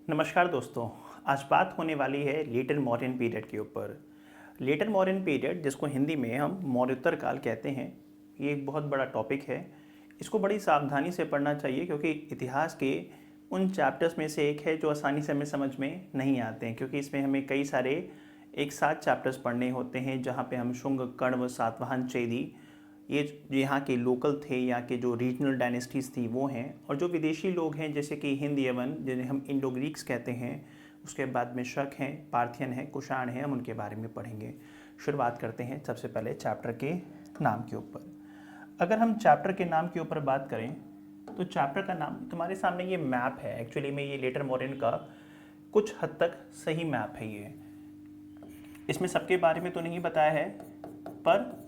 नमस्कार दोस्तों। आज बात होने वाली है लेटर मौर्यन पीरियड के ऊपर। लेटर मौर्यन पीरियड, जिसको हिंदी में हम मौर्योत्तर काल कहते हैं, ये एक बहुत बड़ा टॉपिक है। इसको बड़ी सावधानी से पढ़ना चाहिए क्योंकि इतिहास के उन चैप्टर्स में से एक है जो आसानी से हमें समझ में नहीं आते हैं, क्योंकि इसमें हमें कई सारे एक साथ चैप्टर्स पढ़ने होते हैं जहाँ पे हम शुंग, कण्व, सातवाहन, चेदी, ये जो यहाँ के लोकल थे, यहाँ के जो रीजनल डायनेस्टीज़ थी वो हैं, और जो विदेशी लोग हैं जैसे कि हिंद यवन, जिन्हें हम इंडो ग्रीक्स कहते हैं, उसके बाद में शक हैं, पार्थियन हैं, कुषाण हैं, हम उनके बारे में पढ़ेंगे। शुरुआत करते हैं सबसे पहले चैप्टर के नाम के ऊपर। अगर हम चैप्टर के नाम के ऊपर बात करें तो चैप्टर का नाम तुम्हारे सामने ये मैप है। एक्चुअली में ये लेटर मौर्यन का कुछ हद तक सही मैप है। ये इसमें सबके बारे में तो नहीं बताया है पर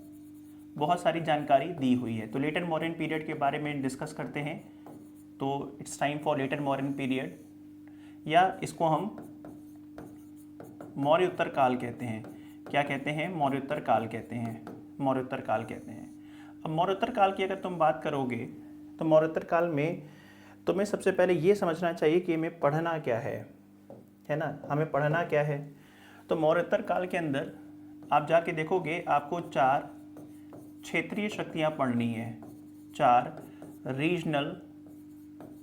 बहुत सारी जानकारी दी हुई है। तो लेटर मौर्यन पीरियड के बारे में डिस्कस करते हैं। तो it's time for later Mauryan period, या इसको हम मौर्योत्तर काल कहते हैं। क्या कहते हैं? मौर्योत्तर काल कहते हैं। मौर्योत्तर काल कहते हैं। अब मौर्योत्तर काल की अगर तुम बात करोगे तो मौर्योत्तर काल में तुम्हें सबसे पहले ये समझना चाहिए कि हमें पढ़ना क्या है ना? हमें पढ़ना क्या है? तो मौर्योत्तर काल के अंदर आप जाके देखोगे, आपको 4 क्षेत्रीय शक्तियाँ पढ़नी है। 4 रीजनल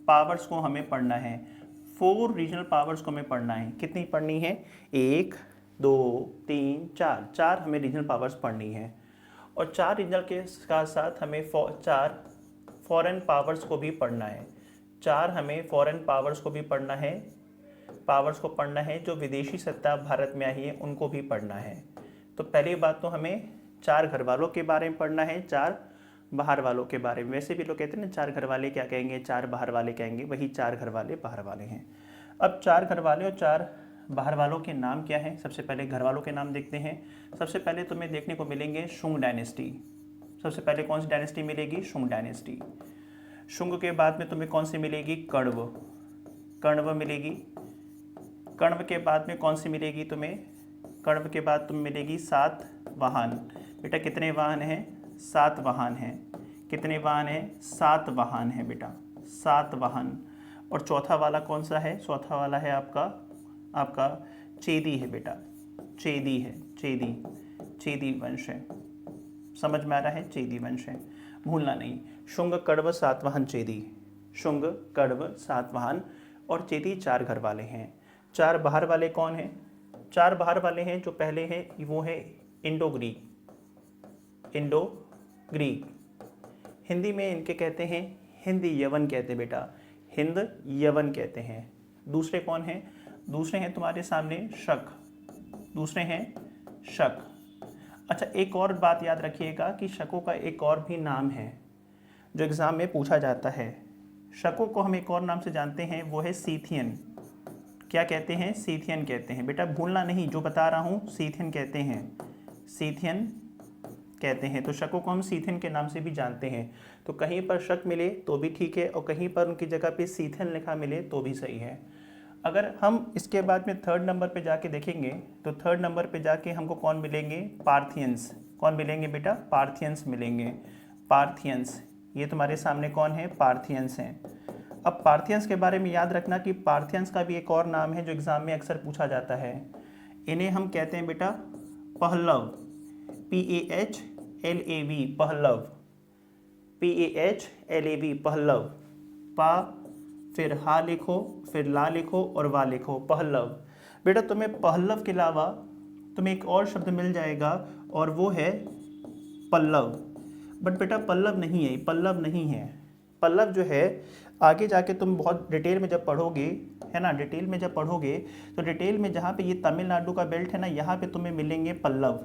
पावर्स को हमें पढ़ना है। 4 रीजनल पावर्स को हमें पढ़ना है। कितनी पढ़नी है? 1, 2, 3, 4। 4 हमें रीजनल पावर्स पढ़नी है। और 4 रीजनल के साथ साथ हमें 4 फॉरेन पावर्स को भी पढ़ना है। 4 हमें फॉरेन पावर्स को भी पढ़ना है। पावर्स को पढ़ना है जो विदेशी सत्ता भारत में आई है, उनको भी पढ़ना है। तो पहली बात तो हमें 4 घर वालों के बारे में पढ़ना है, 4 बाहर वालों के बारे में। वैसे भी लोग कहते हैं ना, 4 घर वाले क्या कहेंगे, 4 बाहर वाले कहेंगे। वही 4 घर वाले बाहर वाले हैं। अब 4 घर वाले और 4 बाहर वालों के नाम क्या हैं? सबसे पहले घर वालों के नाम देखते हैं। सबसे पहले तुम्हें देखने को मिलेंगे शुंग डायनेस्टी। सबसे पहले कौन सी डायनेस्टी मिलेगी? शुंग डायनेस्टी। शुंग के बाद में तुम्हें कौन सी मिलेगी? कण्व। कण्व मिलेगी। कण्व के बाद में कौन सी मिलेगी तुम्हें? कण्व के बाद तुम्हें मिलेगी सातवाहन। बेटा कितने वाहन हैं? 7 वाहन हैं। कितने वाहन हैं? 7 वाहन हैं बेटा, 7 वाहन। और चौथा वाला कौन सा है? चौथा वाला है आपका चेदी है बेटा। चेदी है, चेदी। चेदी वंश है। समझ में आ रहा है? चेदी वंश है, भूलना नहीं। शुंग, कण्व, सातवाहन, चेदी। शुंग, कण्व, सातवाहन और चेदी 4 घर वाले हैं। 4 बाहर वाले कौन हैं? 4 बाहर वाले हैं जो पहले हैं वो है Indo Greek. Indo Greek. Hindi में इनके कहते हैं हिंद यवन कहते हैं बेटा, हिंद यवन कहते हैं। दूसरे कौन हैं? दूसरे हैं तुम्हारे सामने शक। दूसरे हैं शक। अच्छा, एक और बात याद रखिएगा कि शकों का एक और भी नाम है जो एग्ज़ाम में पूछा जाता है। शकों को हम एक और नाम से जानते हैं, वो है सीथियन। क्या कहते हैं? सीथियन कहते हैं बेटा, भूलना नहीं, जो बता रहा हूँ सीथियन कहते हैं। सीथियन कहते हैं। तो शकों को हम सीथियन के नाम से भी जानते हैं। तो कहीं पर शक मिले तो भी ठीक है और कहीं पर उनकी जगह पे सीथियन लिखा मिले तो भी सही है। अगर हम इसके बाद में 3rd नंबर पे जाके देखेंगे तो 3rd नंबर पे जाके हमको कौन मिलेंगे? पार्थियंस। कौन मिलेंगे बेटा? पार्थियंस मिलेंगे। पार्थियंस, ये तुम्हारे सामने कौन है? पार्थियंस हैं। अब पार्थियंस के बारे में याद रखना कि पार्थियंस का भी एक और नाम है जो एग्ज़ाम में अक्सर पूछा जाता है। इन्हें हम कहते हैं बेटा पहलव। PAHLAV, पहलव। PAHLAV, पहलव। पा, फिर हा लिखो, फिर ला लिखो और वा लिखो, पहलव। बेटा तुम्हें पहलव के अलावा तुम्हें एक और शब्द मिल जाएगा और वो है पल्लव। बट बेटा पल्लव नहीं है, पल्लव नहीं है। पल्लव जो है आगे जाके तुम बहुत डिटेल में जब पढ़ोगे, है ना, डिटेल में जब पढ़ोगे तो डिटेल में जहाँ पे ये तमिलनाडु का बेल्ट है ना, यहाँ पे तुम्हें मिलेंगे पल्लव।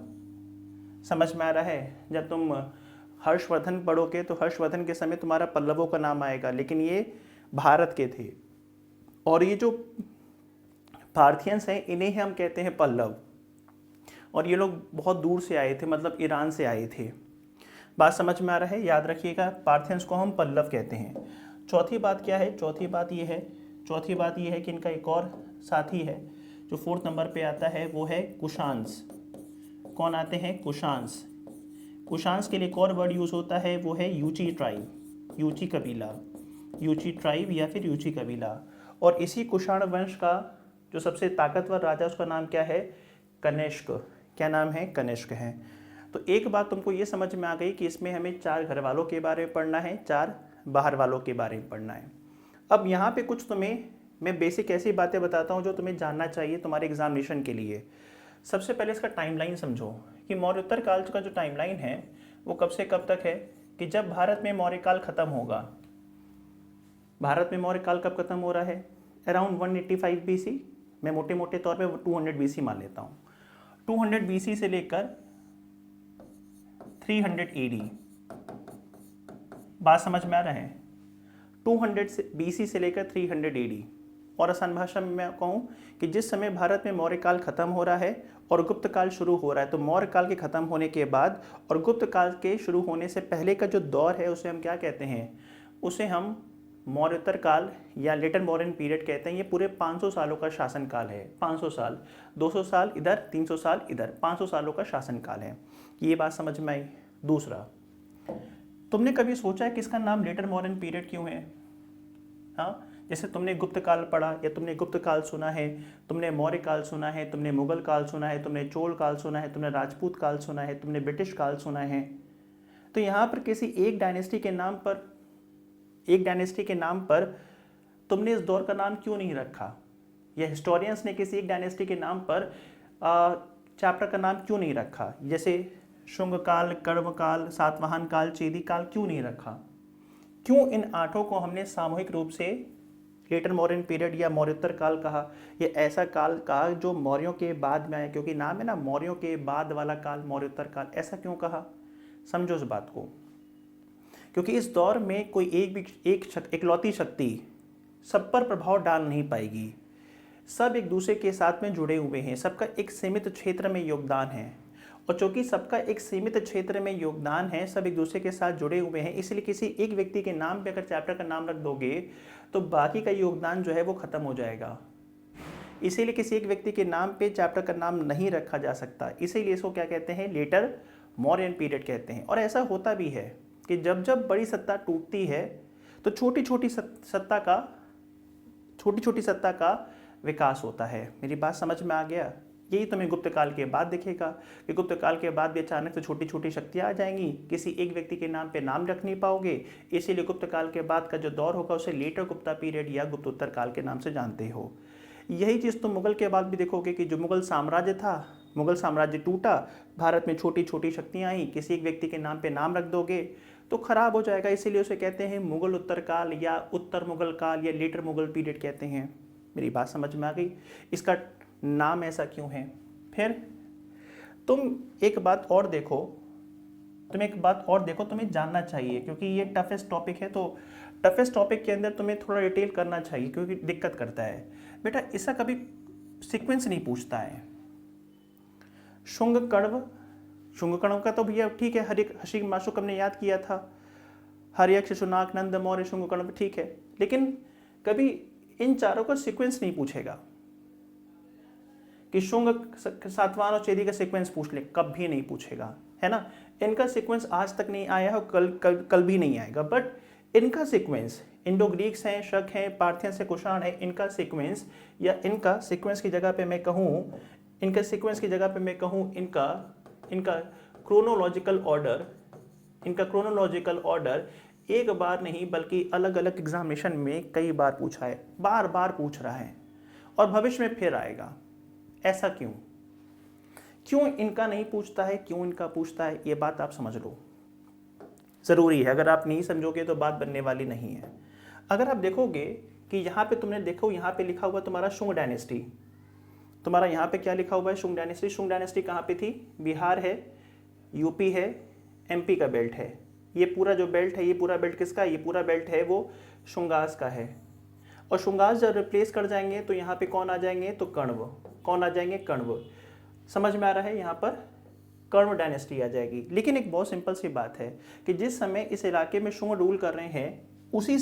समझ में आ रहा है? जब तुम हर्षवर्धन पढ़ोगे तो हर्षवर्धन के समय तुम्हारा पल्लवों का नाम आएगा, लेकिन ये भारत के थे। और ये जो पार्थियंस हैं इन्हें हम कहते हैं पल्लव। और ये लोग बहुत दूर से आए थे, मतलब ईरान से आए थे। बात समझ में आ रहा है? याद रखिएगा, पार्थियंस को हम पल्लव कहते हैं। चौथी बात क्या है? चौथी बात ये है कि इनका एक और साथी है जो 4th नंबर पे आता है, वो है कुशांस। कौन आते हैं? कुशांस। कुशांस के लिए एक और वर्ड यूज़ होता है, वो है यूची ट्राइब, यूची कबीला, यूची ट्राइब या फिर यूची कबीला। और इसी कुषाण वंश का जो सबसे ताकतवर राजा उसका नाम क्या है? कनिष्क। क्या नाम है? कनिष्क है। तो एक बात तुमको ये समझ में आ गई कि इसमें हमें 4 घर वालों के बारे में पढ़ना है, 4 बाहर वालों के बारे में पढ़ना है। अब यहाँ पे कुछ तुम्हें मैं बेसिक ऐसी बातें बताता हूँ जो तुम्हें जानना चाहिए तुम्हारे एग्जामिनेशन के लिए। सबसे पहले इसका टाइमलाइन समझो कि मौर्योत्तर काल का जो टाइमलाइन है वो कब से कब तक है, कि जब भारत में मौर्य काल खत्म होगा। भारत में मौर्य काल कब खत्म हो रहा है? Around 185 BC। मैं मोटे मोटे तौर पे 200 BC मान लेता हूँ। 200 BC से लेकर 300 AD। बात समझ में आ रहा है? 200 BC से लेकर 300 AD। और आसान भाषा में मैं कहूँ कि जिस समय भारत में मौर्य काल खत्म हो रहा है और गुप्त काल शुरू हो रहा है, तो मौर्य काल के खत्म होने के बाद और गुप्त काल के शुरू होने से पहले का जो दौर है उसे हम क्या कहते हैं? उसे हम मौर्योत्तर काल या लेटर मॉडर्न पीरियड कहते हैं। ये पूरे 500 सालों का शासन काल है। 500 साल, 200 साल इधर, 300 साल इधर, 500 सालों का शासन काल है। ये बात समझ में आई? दूसरा, तुमने कभी सोचा है कि इसका नाम लेटर मॉडर्न पीरियड क्यों है? हाँ, जैसे तुमने गुप्त काल पढ़ा या तुमने गुप्त काल सुना है, तुमने मौर्य काल सुना है, तुमने मुगल काल सुना है, तुमने चोल काल सुना है, तुमने राजपूत काल सुना है, तुमने ब्रिटिश काल सुना है। तो यहाँ पर किसी एक डायनेस्टी के नाम पर तुमने इस दौर का नाम क्यों नहीं रखा? या हिस्टोरियंस ने किसी एक डायनेस्टी के नाम पर चैप्टर का नाम क्यों नहीं रखा? जैसे शुंग काल, कर्म काल, सातवाहन काल, चेदी काल क्यों नहीं रखा? क्यों इन 8 को हमने सामूहिक रूप से लेटर मॉडर्न पीरियड या मौर्योत्तर काल कहा? ये ऐसा काल कहा जो मौर्यों के बाद में आया, क्योंकि नाम है ना मौर्यों के बाद वाला काल मौर्योत्तर काल। ऐसा क्यों कहा? समझो इस बात को। क्योंकि इस दौर में कोई एकलौती शक्ति सब पर प्रभाव डाल नहीं पाएगी। सब एक दूसरे के साथ में जुड़े हुए हैं, सबका एक सीमित क्षेत्र में योगदान है। और चूंकि सबका एक सीमित क्षेत्र में योगदान है, सब एक दूसरे के साथ जुड़े हुए हैं, इसलिए किसी एक व्यक्ति के नाम पे अगर चैप्टर का नाम रख दोगे तो बाकी का योगदान जो है वो खत्म हो जाएगा। इसीलिए किसी एक व्यक्ति के नाम पे चैप्टर का नाम नहीं रखा जा सकता। इसीलिए इसको क्या कहते हैं? लेटर मॉडर्न पीरियड कहते हैं। और ऐसा होता भी है कि जब जब बड़ी सत्ता टूटती है तो छोटी छोटी सत्ता का विकास होता है। मेरी बात समझ में आ गया? यही तुम्हें गुप्त काल के बाद दिखेगा कि गुप्त काल के बाद भी अचानक से छोटी छोटी शक्तियाँ आ जाएंगी, किसी एक व्यक्ति के नाम पे नाम रख नहीं पाओगे। इसीलिए गुप्त काल के बाद का जो दौर होगा उसे लेटर गुप्ता पीरियड या गुप्तोत्तर काल के नाम से जानते हो। यही चीज़ तुम मुगल के बाद भी देखोगे कि जो मुगल साम्राज्य था, मुगल साम्राज्य टूटा, भारत में छोटी छोटी शक्तियाँ आई, किसी एक व्यक्ति के नाम पे नाम रख दोगे तो खराब हो जाएगा। इसीलिए उसे कहते हैं मुगल उत्तर काल या उत्तर मुगल काल या लेटर मुगल पीरियड कहते हैं। मेरी बात समझ में आ गई? इसका नाम ऐसा क्यों है? फिर तुम एक बात और देखो, तुम्हें जानना चाहिए, क्योंकि ये टफेस्ट टॉपिक है। तो टफेस्ट टॉपिक के अंदर तुम्हें थोड़ा डिटेल करना चाहिए, क्योंकि दिक्कत करता है बेटा। इसका कभी सीक्वेंस नहीं पूछता है। शुंग कण्व का तो भैया ठीक है, हर्षिक माशुक हमने याद किया था, हर्यक्ष, शुनाक, नंद, मौर्य, शुंग कण्व, ठीक है। लेकिन कभी इन चारों का सीक्वेंस नहीं पूछेगा कि शुंग, सातवाहन और चेदी का सीक्वेंस पूछ ले, कभी नहीं पूछेगा, है ना। इनका सीक्वेंस आज तक नहीं आया है, कल भी नहीं आएगा। बट इनका सीक्वेंस, इंडो ग्रीक्स हैं, शक हैं, पार्थियन से कुषाण है, इनका सीक्वेंस या इनका सीक्वेंस की जगह पे मैं कहूँ इनका क्रोनोलॉजिकल ऑर्डर एक बार नहीं बल्कि अलग अलग एग्जामिनेशन में कई बार पूछा है, बार बार पूछ रहा है और भविष्य में फिर आएगा। ऐसा क्यों इनका नहीं पूछता है, क्यों इनका पूछता है, ये बात आप समझ लो, ज़रूरी है। अगर आप नहीं समझोगे तो बात बनने वाली नहीं है। अगर आप देखोगे कि यहाँ पे तुमने देखो, यहाँ पे लिखा हुआ तुम्हारा शुंग डायनेस्टी, तुम्हारा यहाँ पे क्या लिखा हुआ है? शुंग डायनेस्टी। शुंग डायनेस्टी कहाँ पे थी? बिहार है, यूपी है, एमपी का बेल्ट है। ये पूरा जो बेल्ट है, ये पूरा बेल्ट किसका? ये पूरा बेल्ट है वो शुंगास का है। और शुंगास जब रिप्लेस कर जाएंगे तो यहाँ पे कौन आ जाएंगे? तो कण्व। कौन आ जाएंगे? कण्व। समझ में आ रहा है? यहाँ पर कण्व डायनेस्टी आ जाएगी। लेकिन एक बहुत सिंपल सी बात है कि जिस समय इस इलाके में शुंग रूल कर रहे हैं, उसी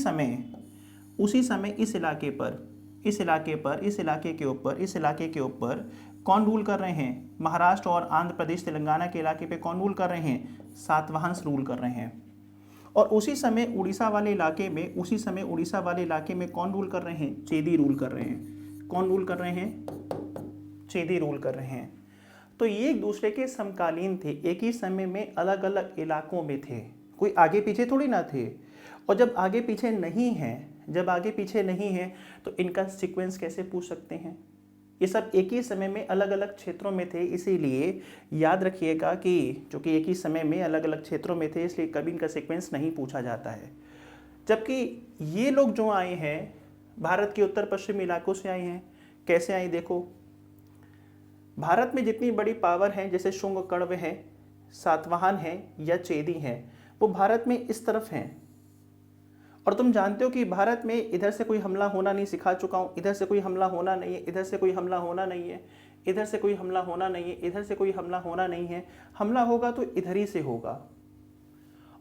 समय इस इलाके के ऊपर कौन रूल कर रहे हैं? महाराष्ट्र और आंध्र प्रदेश, तेलंगाना के इलाके पे कौन रूल कर रहे हैं? सातवाहन रूल कर रहे हैं। और उसी समय उड़ीसा वाले इलाके में कौन रूल कर रहे हैं? चेदी रूल कर रहे हैं। कौन रूल कर रहे हैं? चेदी रूल कर रहे हैं। तो ये एक दूसरे के समकालीन थे, एक ही समय में अलग अलग इलाकों में थे, कोई आगे पीछे थोड़ी ना थे। और जब आगे पीछे नहीं है तो इनका सीक्वेंस कैसे पूछ सकते हैं? ये सब एक ही समय में अलग अलग क्षेत्रों में थे, इसीलिए याद रखिएगा कि चूंकि एक ही समय में अलग अलग क्षेत्रों में थे, इसलिए कभी इनका सीक्वेंस नहीं पूछा जाता है। जबकि ये लोग जो आए हैं भारत के उत्तर पश्चिम इलाकों से आए हैं। कैसे आए? देखो, भारत में जितनी बड़ी पावर है, जैसे शुंग, कण्व है, सातवाहन है या चेदी है, वो भारत में इस तरफ हैं। और तुम जानते हो कि भारत में इधर से कोई हमला होना नहीं, सिखा चुका हूं, इधर से कोई हमला होना नहीं है, इधर से कोई हमला होना नहीं है, इधर से कोई हमला होना नहीं है, इधर से कोई हमला होना नहीं है। हमला होगा तो इधर ही से होगा।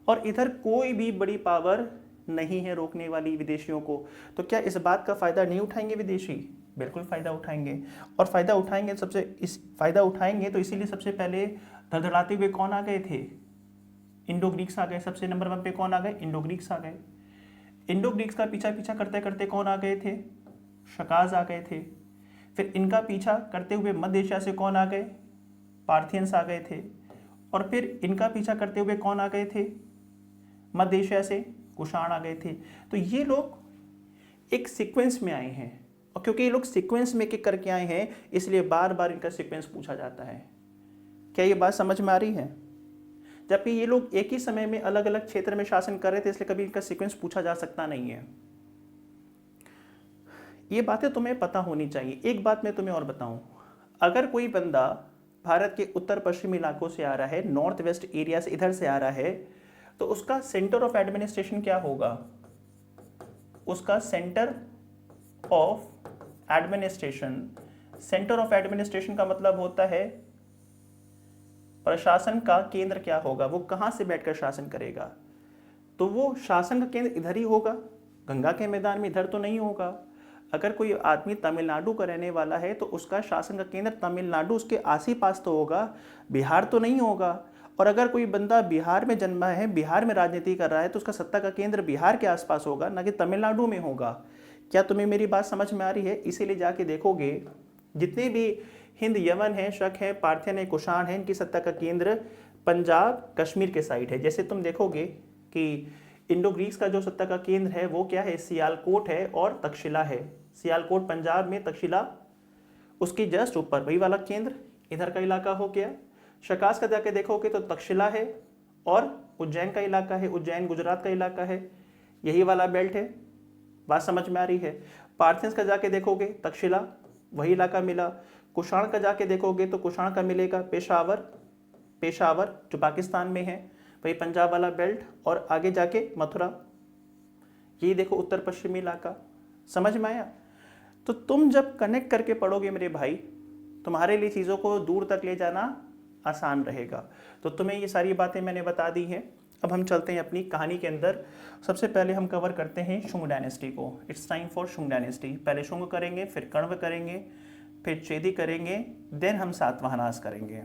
और इधर कोई भी बड़ी पावर नहीं है रोकने वाली विदेशियों को। तो क्या इस बात का फायदा नहीं उठाएंगे विदेशी? बिल्कुल फायदा उठाएंगे। और फायदा उठाएंगे तो इसीलिए सबसे पहले धड़धड़ाते हुए कौन आ गए थे? इंडो ग्रीक्स आ गए। सबसे नंबर 1 पे कौन आ गए? इंडो ग्रीक्स आ गए। इंडो ग्रीक्स का पीछा करते करते कौन आ गए थे? शकाज आ गए थे। फिर इनका पीछा करते हुए मध्य एशिया से कौन आ गए? पार्थियंस आ गए थे। और फिर इनका पीछा करते हुए कौन आ गए थे? मध्य एशिया से कुषाण आ गए थे। तो ये लोग एक सीक्वेंस में आए हैं, और क्योंकि ये लोग सीक्वेंस में एक करके आए हैं, इसलिए बार बार इनका सीक्वेंस पूछा जाता है। क्या ये बात समझ में आ रही है? जबकि ये लोग एक ही समय में अलग अलग क्षेत्र में शासन कर रहे थे, इसलिए कभी इनका सीक्वेंस पूछा जा सकता नहीं है। ये बातें तुम्हें पता होनी चाहिए। एक बात मैं तुम्हें और बताऊं, अगर कोई बंदा भारत के उत्तर पश्चिमी इलाकों से आ रहा है, नॉर्थ वेस्ट एरिया से इधर से आ रहा है, तो उसका सेंटर ऑफ एडमिनिस्ट्रेशन क्या होगा? उसका सेंटर ऑफ एडमिनिस्ट्रेशन का मतलब होता है प्रशासन का केंद्र क्या होगा, वो कहां से बैठकर शासन करेगा। तो वो शासन का केंद्र इधर ही होगा, गंगा के मैदान में, इधर तो नहीं होगा। अगर कोई आदमी तमिलनाडु का रहने वाला है तो उसका शासन का केंद्र तमिलनाडु, उसके आस ही पास तो होगा, बिहार तो नहीं होगा। और अगर कोई बंदा बिहार में जन्मा है, बिहार में राजनीति कर रहा है, तो उसका सत्ता का केंद्र बिहार के आसपास होगा, ना कि तमिलनाडु में होगा। क्या तुम्हें मेरी बात समझ में आ रही है? इसीलिए जाके देखोगे जितने भी हिंद, यमन है, शक है, पार्थियन है, कुषाण है, इनकी सत्ता का केंद्र पंजाब, कश्मीर के साइड है। जैसे तुम देखोगे कि इंडो ग्रीक्स का जो सत्ता का केंद्र है वो क्या है? सियालकोट है और तक्षशिला है। सियालकोट पंजाब में, तक्षशिला उसके जस्ट ऊपर, वही वाला केंद्र इधर का इलाका हो गया। शकास का जाके देखोगे तो तक्षशिला है और उज्जैन का इलाका है, उज्जैन गुजरात का इलाका है, यही वाला बेल्ट है। बात समझ में आ रही है? पार्थियंस का जाके देखोगे तक्षशिला, वही इलाका मिला। कुषाण का जाके देखोगे तो कुषाण का मिलेगा पेशावर जो पाकिस्तान में है, वही पंजाब वाला बेल्ट, और आगे जाके मथुरा। यही देखो उत्तर पश्चिमी इलाका। समझ में आया? तो तुम जब कनेक्ट करके पढ़ोगे मेरे भाई, तुम्हारे लिए चीज़ों को दूर तक ले जाना आसान रहेगा। तो तुम्हें ये सारी बातें मैंने बता दी हैं। अब हम चलते हैं अपनी कहानी के अंदर। सबसे पहले हम कवर करते हैं शुंग डायनेस्टी को। It's time for Shunga dynasty. पहले शुंग करेंगे, फिर कण्व करेंगे, फिर चेदी करेंगे, देन हम सातवाहनास करेंगे।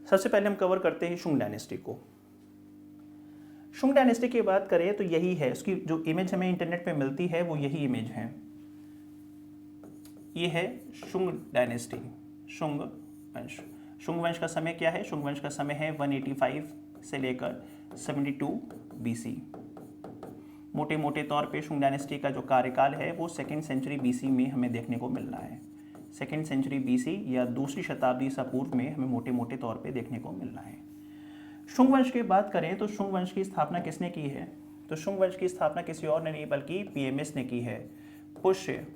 सबसे पहले हम कवर करते हैं शुंग डायनेस्टी को। शुंग डायनेस्टी की बात करें तो यही है, उसकी जो इमेज हमें इंटरनेट पे मिलती है वो यही इमेज है। ये है शुंग डायनेस्टी, शुंग वंश। शुंग वंश का समय क्या है? शुंग वंश का समय है 185 से लेकर 72 BC। मोटे मोटे तौर पे शुंग डायनेस्टी का जो कार्यकाल है वो 2nd सेंचुरी BC में हमें देखने को मिल रहा है। 2nd सेंचुरी BC या दूसरी शताब्दी ईसा पूर्व में हमें मोटे मोटे तौर पे देखने को मिल रहा है। शुंग वंश की बात करें तो शुंग वंश की स्थापना किसने की है? तो शुंग वंश की स्थापना किसी और ने नहीं बल्कि PMS ने की है, पुष्य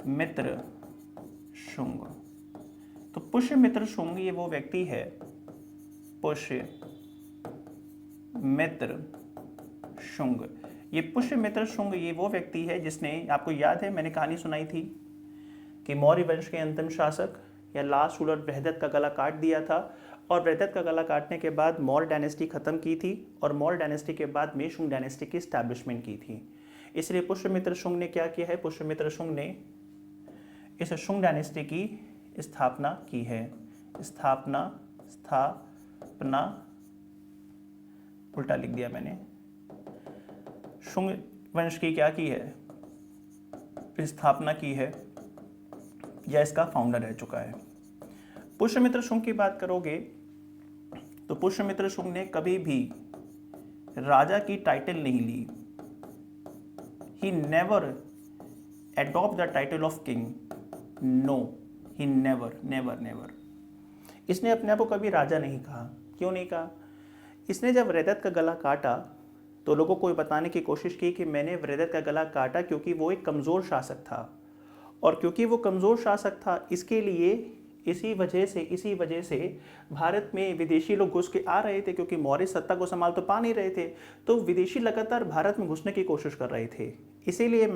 मित्र शुंग। तो पुष्य मित्र शुंग ये वो व्यक्ति है, पुष्य मित्र शुंग। ये पुष्य मित्र शुंग ये वो व्यक्ति है जिसने, आपको याद है मैंने कहानी सुनाई थी कि मौर्य वंश के अंतिम शासक या लास्ट रूलर बृहदत्त का गला काट दिया था, और बृहदत्त का गला काटने के बाद मौर्य डायनेस्टी खत्म की थी, और मौर्य डायनेस्टी के बाद में शुंग डायनेस्टी की स्टैब्लिशमेंट की थी। इसलिए पुष्यमित्र शुंग ने क्या किया है? पुष्यमित्र शुंग ने इस शुंग डायनेस्टी की स्थापना की है। स्थापना स्थापना, उल्टा लिख दिया मैंने, शुंग वंश की क्या की है, स्थापना की है या इसका फाउंडर रह चुका है। पुष्यमित्र शुंग की बात करोगे तो पुष्यमित्र शुंग ने कभी भी राजा की टाइटल नहीं ली। He never adopt the title of king. No, he never. इसने अपने आप को कभी राजा नहीं कहा। क्यों नहीं कहा? इसने जब वृहदत्त का गला काटा तो लोगों को बताने की कोशिश की कि मैंने वृहदत्त का गला काटा क्योंकि वो एक कमज़ोर शासक था, और क्योंकि वो कमज़ोर शासक था इसके लिए इसी वजह से भारत में विदेशी लोग घुस के आ रहे थे, क्योंकि मौर्य सत्ता को संभाल तो पा नहीं रहे थे, तो विदेशी लगातार भारत में घुसने की कोशिश कर रहे थे। इसीलिए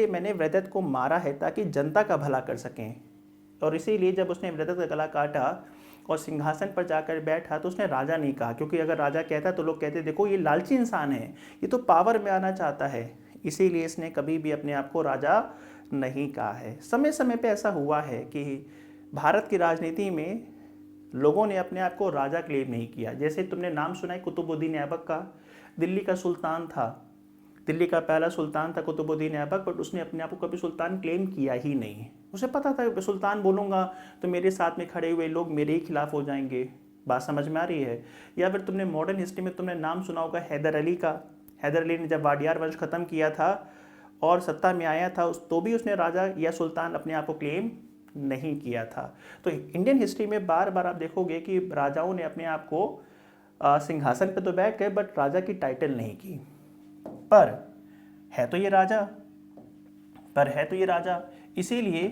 मैंने वृहदत्त को मारा है ताकि जनता का भला कर सकें। और इसीलिए जब उसने वृहदत्त का गला काटा और सिंहासन पर जाकर बैठा तो उसने राजा नहीं कहा, क्योंकि अगर राजा कहता तो लोग कहते देखो ये लालची इंसान है, ये तो पावर में आना चाहता है। इसीलिए इसने कभी भी अपने आप को राजा नहीं कहा है। समय समय पे ऐसा हुआ है कि भारत की राजनीति में लोगों ने अपने आप को राजा क्लेम नहीं किया। जैसे तुमने नाम सुना है कुतुबुद्दीन ऐबक का, दिल्ली का सुल्तान था, दिल्ली का पहला सुल्तान था कुतुबुद्दीन ऐबक, बट उसने अपने आप को कभी सुल्तान क्लेम किया ही नहीं। उसे पता था कि सुल्तान बोलूँगा तो मेरे साथ में खड़े हुए लोग मेरे ही खिलाफ हो जाएंगे। बात समझ में आ रही है? या फिर तुमने मॉडर्न हिस्ट्री में तुमने नाम सुना होगा हैदर अली का। हैदर अली ने जब वाडियार वंश खत्म किया था और सत्ता में आया था तो भी उसने राजा या सुल्तान अपने आप को क्लेम नहीं किया था। तो इंडियन हिस्ट्री में बार बार आप देखोगे कि राजाओं ने अपने आप को सिंहासन पे तो बैठ गए बट राजा की टाइटल नहीं की। पर है तो ये राजा, इसीलिए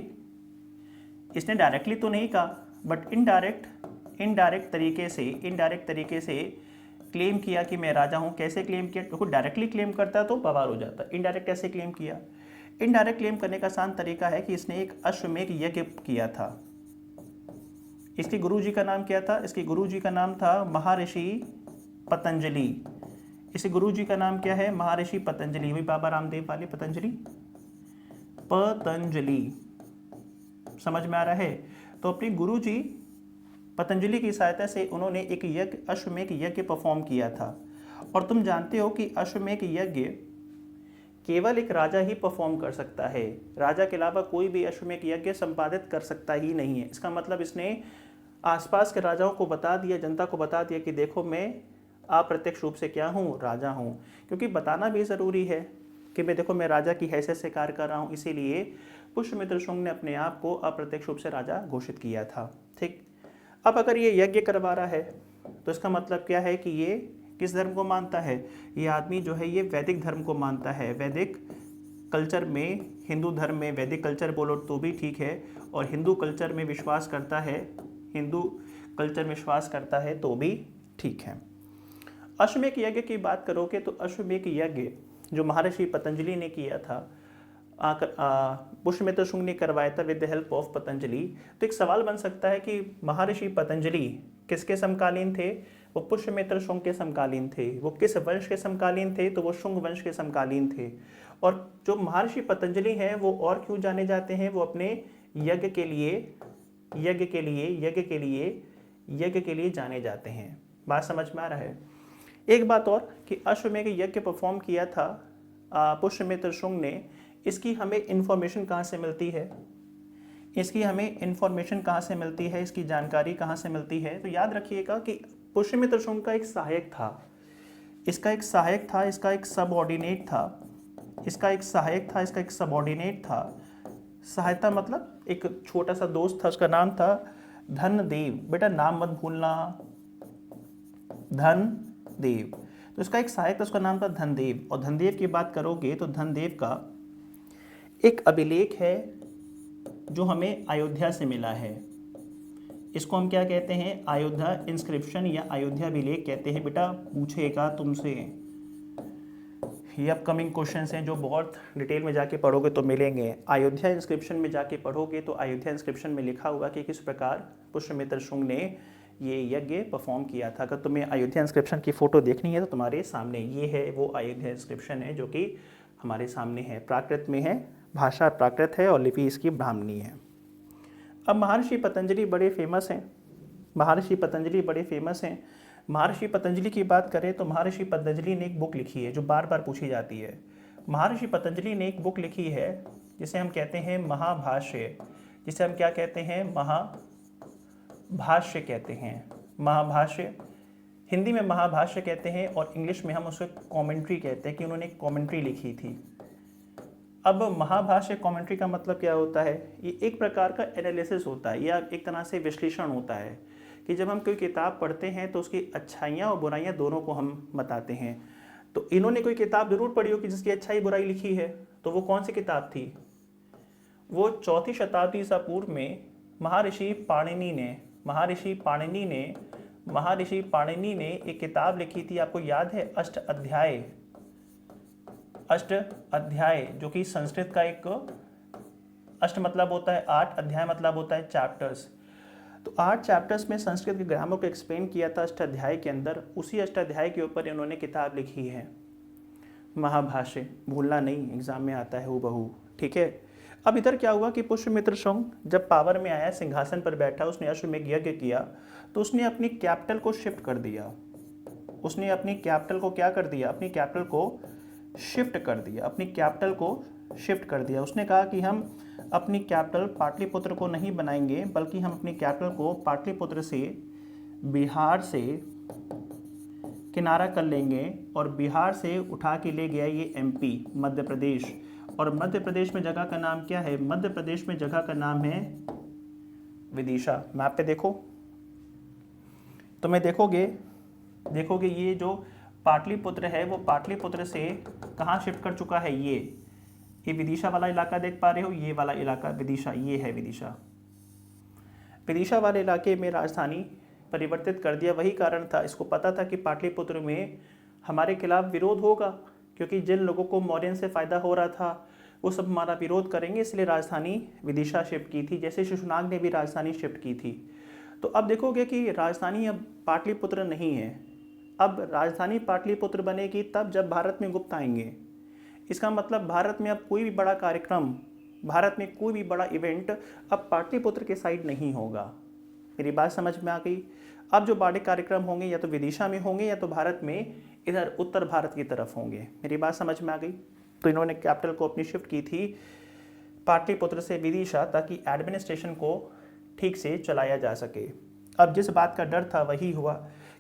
इसने डायरेक्टली तो नहीं कहा बट इनडायरेक्ट तरीके से क्लेम किया कि मैं राजा हूँ। कैसे क्लेम किया? क्योंकि डायरेक्टली क्लेम करता तो बवाल हो जाता। इनडायरेक्ट कैसे क्लेम किया? इनडायरेक्ट क्लेम करने का आसान तरीका है कि इसने एक अश्वमेध यज्ञ किया था। इसके गुरुजी का नाम क्या था? इसके गुरुजी का नाम था महर्षि पतंजलि। इसके गुरुजी का नाम क्या है? महर्षि पतंजलि, वही बाबा रामदेव वाले पतंजलि। समझ में आ रहा है? तो अपने गुरुजी पतंजलि की सहायता से उन्होंने एक यज्ञ, अश्वमेध यज्ञ परफॉर्म किया था। और तुम जानते हो कि अश्वमेध यज्ञ केवल एक राजा ही परफॉर्म कर सकता है। राजा के अलावा कोई भी अश्वमेध यज्ञ संपादित कर सकता ही नहीं है। इसका मतलब इसने आसपास के राजाओं को बता दिया, जनता को बता दिया कि देखो मैं अप्रत्यक्ष रूप से क्या हूँ, राजा हूँ। क्योंकि बताना भी ज़रूरी है कि मैं राजा की हैसियत से कार्य कर रहा हूँ। इसीलिए पुष्यमित्र शुंग ने अपने आप को अप्रत्यक्ष रूप से राजा घोषित किया था। ठीक, अब अगर ये यज्ञ करवा रहा है तो इसका मतलब क्या है कि ये किस धर्म को मानता है? ये आदमी जो है ये वैदिक धर्म को मानता है। वैदिक कल्चर में, हिंदू धर्म में वैदिक कल्चर बोलो तो भी ठीक है, और हिंदू कल्चर में विश्वास करता है तो भी ठीक है। अश्वमेध यज्ञ की बात करोगे तो अश्वमेध यज्ञ जो महर्षि पतंजलि ने किया था, पुष्यमित्र शुंग ने करवाया था with the help of Patanjali. तो एक सवाल बन सकता है कि महर्षि पतंजलि किसके समकालीन थे? वो पुष्यमित्र शुंग के समकालीन थे। वो किस वंश के समकालीन थे? तो वो शुंग वंश के समकालीन थे। और जो महर्षि पतंजलि हैं वो और क्यों जाने जाते हैं? वो अपने यज्ञ के लिए जाने जाते हैं। बात समझ में आ रहा है? एक बात और कि अश्वमेध यज्ञ परफॉर्म किया था पुष्यमित्र शुंग ने, इसकी हमें इंफॉर्मेशन कहाँ से मिलती है? इसकी जानकारी कहाँ से मिलती है? तो याद रखिएगा कि पुष्यमित्र शुंग का एक सहायक था, इसका एक सबऑर्डिनेट था। सहायता मतलब एक छोटा सा दोस्त था, उसका नाम था धनदेव। बेटा नाम मत भूलना, धनदेव। तो इसका एक सहायक था, उसका नाम था धनदेव। और धनदेव की बात करोगे तो धनदेव का एक अभिलेख है जो हमें अयोध्या से मिला है। इसको हम क्या कहते हैं? अयोध्या इंस्क्रिप्शन या अयोध्या अभिलेख कहते हैं। बेटा पूछेगा तुमसे, ये अपकमिंग क्वेश्चंस हैं जो बहुत डिटेल में जाके पढ़ोगे तो मिलेंगे। अयोध्या इंस्क्रिप्शन में जाके पढ़ोगे तो अयोध्या इंस्क्रिप्शन में लिखा होगा कि किस प्रकार पुष्यमित्र शुंग ने ये यज्ञ परफॉर्म किया था। अगर तुम्हें अयोध्या इंस्क्रिप्शन की फ़ोटो देखनी है तो तुम्हारे सामने ये है, वो अयोध्या इंस्क्रिप्शन है जो कि हमारे सामने है। प्राकृत में है, भाषा प्राकृत है और लिपि इसकी ब्राह्मणी है। अब महर्षि पतंजलि बड़े फेमस हैं, महर्षि पतंजलि बड़े फेमस हैं। महर्षि पतंजलि की बात करें तो महर्षि पतंजलि ने एक बुक लिखी है जो बार बार पूछी जाती है। महर्षि पतंजलि ने एक बुक लिखी है जिसे हम कहते हैं महाभाष्य, जिसे हम क्या कहते हैं, महाभाष्य कहते हैं। महाभाष्य हिंदी में महाभाष्य कहते हैं और इंग्लिश में हम उसे कमेंट्री कहते हैं कि उन्होंने एक कमेंट्री लिखी थी। अब महाभाष्य कमेंट्री का मतलब क्या होता है, ये एक प्रकार का एनालिसिस होता है या एक तरह से विश्लेषण होता है कि जब हम कोई किताब पढ़ते हैं तो उसकी अच्छाइयाँ और बुराइयाँ दोनों को हम बताते हैं। तो इन्होंने कोई किताब जरूर पढ़ी होगी जिसकी अच्छाई बुराई लिखी है, तो वो कौन सी किताब थी? वो 4वीं शताब्दी ईसा पूर्व में महर्षि पाणिनि ने एक किताब लिखी थी, आपको याद है, अष्ट अध्याय, जो कि संस्कृत का एक, अष्ट मतलब होता है 8, अध्याय मतलब होता है चैप्टर्स। तो 8 चैप्टर्स में संस्कृत के ग्रामर को एक्सप्लेन किया था अष्ट अध्याय के अंदर। उसी अष्ट अध्याय के ऊपर इन्होंने किताब लिखी है महाभाष्य, भूलना नहीं, एग्जाम में आता है हूबहू, ठीक है। अब इधर क्या हुआ कि पुष्यमित्र शुंग जब पावर में आया, सिंहासन पर बैठा, उसने अश्वमेध यज्ञ किया, तो उसने अपनी कैपिटल को शिफ्ट कर दिया। उसने अपनी कैपिटल को क्या कर दिया? अपनी कैपिटल को शिफ्ट कर दिया। उसने कहा कि हम अपनी कैपिटल पाटलिपुत्र को नहीं बनाएंगे, बल्कि हम अपनी कैपिटल को पाटलिपुत्र से बिहार से किनारा कर लेंगे, और बिहार से उठा के ले गया ये एमपी, मध्य प्रदेश। और मध्य प्रदेश में जगह का नाम क्या है? मध्य प्रदेश में जगह का नाम है विदिशा। मैप पे देखो, तो मैं देखोगे ये जो पाटलिपुत्र है वो पाटलिपुत्र से कहाँ शिफ्ट कर चुका है? ये विदिशा वाला इलाका देख पा रहे हो, ये वाला इलाका विदिशा, ये है विदिशा। विदिशा वाले इलाके में राजधानी परिवर्तित कर दिया। वही कारण था, इसको पता था कि पाटलिपुत्र में हमारे खिलाफ विरोध होगा, क्योंकि जिन लोगों को मौर्यन से फायदा हो रहा था वो सब हमारा विरोध करेंगे, इसलिए राजधानी विदिशा शिफ्ट की थी, जैसे शिशुनाग ने भी राजधानी शिफ्ट की थी। तो अब देखोगे कि राजधानी अब पाटलिपुत्र नहीं है, अब राजधानी पाटलिपुत्र बनेगी तब जब भारत में गुप्त आएंगे। इसका मतलब भारत में अब कोई भी बड़ा कार्यक्रम, भारत में कोई भी बड़ा इवेंट अब पाटलिपुत्र के साइड नहीं होगा। मेरी बात समझ में आ गई? अब जो बड़े कार्यक्रम होंगे या तो विदिशा में होंगे या तो भारत में इधर उत्तर भारत की तरफ होंगे। मेरी बात समझ में आ गई? तो इन्होंने कैपिटल को अपनी शिफ्ट की थी पाटलिपुत्र से विदिशा, ताकि एडमिनिस्ट्रेशन को ठीक से चलाया जा सके। अब जिस बात का डर था वही हुआ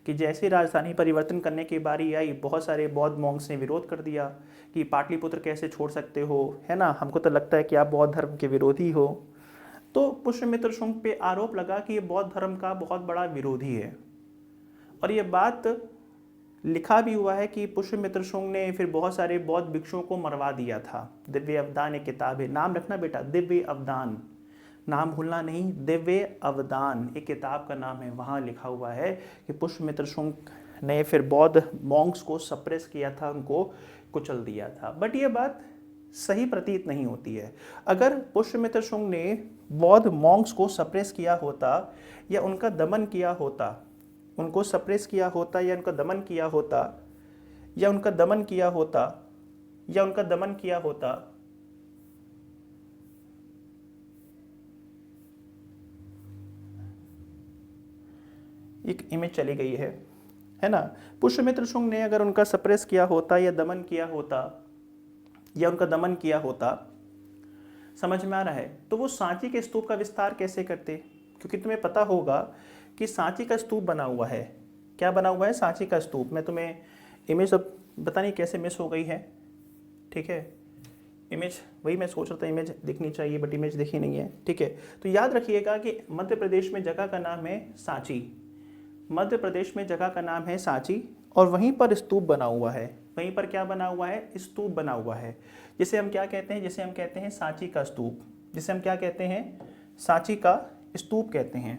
कि जैसे राजधानी परिवर्तन करने की बारी आई, बहुत सारे बौद्ध मॉन्क्स ने विरोध कर दिया कि पाटलिपुत्र कैसे छोड़ सकते हो, है ना, हमको तो लगता है कि आप बौद्ध धर्म के विरोधी हो। तो पुष्यमित्र शुंग पे आरोप लगा कि ये बौद्ध धर्म का बहुत बड़ा विरोधी है, और ये बात लिखा भी हुआ है कि पुष्यमित्र शुंग ने फिर बहुत सारे बौद्ध भिक्षुओं को मरवा दिया था। दिव्य अवदान एक किताब है, नाम रखना बेटा, दिव्य अवदान, नाम भूलना नहीं, दिव्य अवदान एक किताब का नाम है। वहाँ लिखा हुआ है कि पुष्यमित्र शुंग ने फिर बौद्ध मॉन्क्स को सप्रेस किया था, उनको कुचल दिया था। बट ये बात सही प्रतीत नहीं होती है। अगर पुष्यमित्र शुंग ने बौद्ध मॉन्क्स को सप्रेस किया होता या उनका दमन किया होता, उनको सप्रेस किया होता या उनका दमन किया होता या उनका दमन किया होता या उनका दमन किया होता, एक इमेज चली गई है ना। पुष्यमित्र शुंग ने अगर उनका सप्रेस किया होता या दमन किया होता या उनका दमन किया होता, समझ में आ रहा है, तो वो सांची के स्तूप का विस्तार कैसे करते? क्योंकि तुम्हें पता होगा कि सांची का स्तूप बना हुआ है। क्या बना हुआ है? सांची का स्तूप। मैं तुम्हें इमेज अब पता नहीं कैसे मिस हो गई है, ठीक है, इमेज वही मैं सोच रहा था इमेज दिखनी चाहिए, बट इमेज दिखी नहीं है, ठीक है। तो याद रखिएगा कि मध्य प्रदेश में जगह का नाम है सांची, मध्य प्रदेश में जगह का नाम है सांची, और वहीं पर स्तूप बना हुआ है। वहीं पर क्या बना हुआ है? स्तूप बना हुआ है, जिसे हम क्या कहते हैं? जिसे हम कहते हैं सांची का स्तूप, जिसे हम क्या कहते हैं? सांची का स्तूप कहते हैं।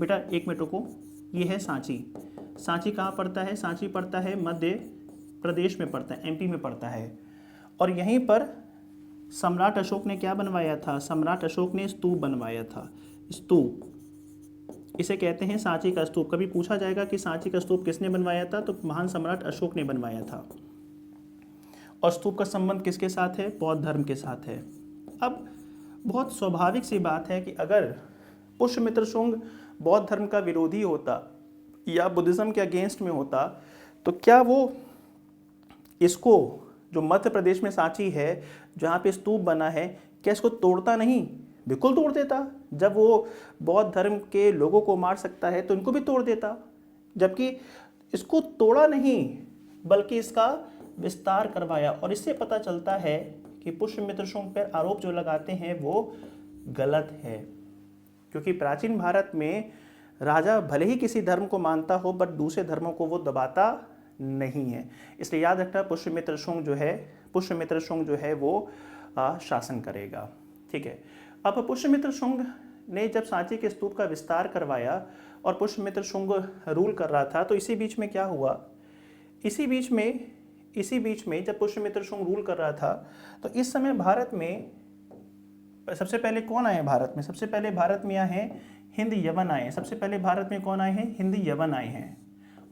बेटा एक मिनट रुको, ये है सांची। सांची कहाँ पड़ता है? सांची पड़ता है मध्य प्रदेश में पड़ता है, एमपी में पड़ता है। और यहीं पर सम्राट अशोक ने क्या बनवाया था? सम्राट अशोक ने स्तूप बनवाया था। स्तूप, इसे कहते हैं सांची का स्तूप। कभी पूछा जाएगा कि सांची का स्तूप किसने बनवाया था, तो महान सम्राट अशोक ने बनवाया था। और स्तूप का संबंध किसके साथ है? बौद्ध धर्म के साथ है। अब बहुत स्वाभाविक सी बात है कि अगर पुष्यमित्र शुंग बौद्ध धर्म का विरोधी होता या बुद्धिज़्म के अगेंस्ट में होता, तो क्या वो इसको, जो मध्य प्रदेश में सांची है जहाँ पे स्तूप बना है, क्या इसको तोड़ता नहीं? बिल्कुल तोड़ देता। जब वो बौद्ध धर्म के लोगों को मार सकता है तो इनको भी तोड़ देता, जबकि इसको तोड़ा नहीं बल्कि इसका विस्तार करवाया। और इससे पता चलता है कि पुष्यमित्र शुंग पर आरोप जो लगाते हैं वो गलत है, क्योंकि प्राचीन भारत में राजा भले ही किसी धर्म को मानता हो बट दूसरे धर्मों को वो दबाता नहीं है। इसलिए याद रखना पुष्यमित्र शुंग जो है वो शासन करेगा। ठीक है। अब पुष्यमित्र शुंग ने जब सांची के स्तूप का विस्तार करवाया और पुष्यमित्र शुंग रूल कर रहा था, तो इसी बीच में क्या हुआ, इसी बीच में जब पुष्यमित्र शुंग रूल कर रहा था तो इस समय भारत में सबसे पहले कौन आए? भारत में सबसे पहले भारत में आए हैं हिंद यवन आए हैं। सबसे पहले भारत में कौन आए हैं? हिंद यवन आए हैं।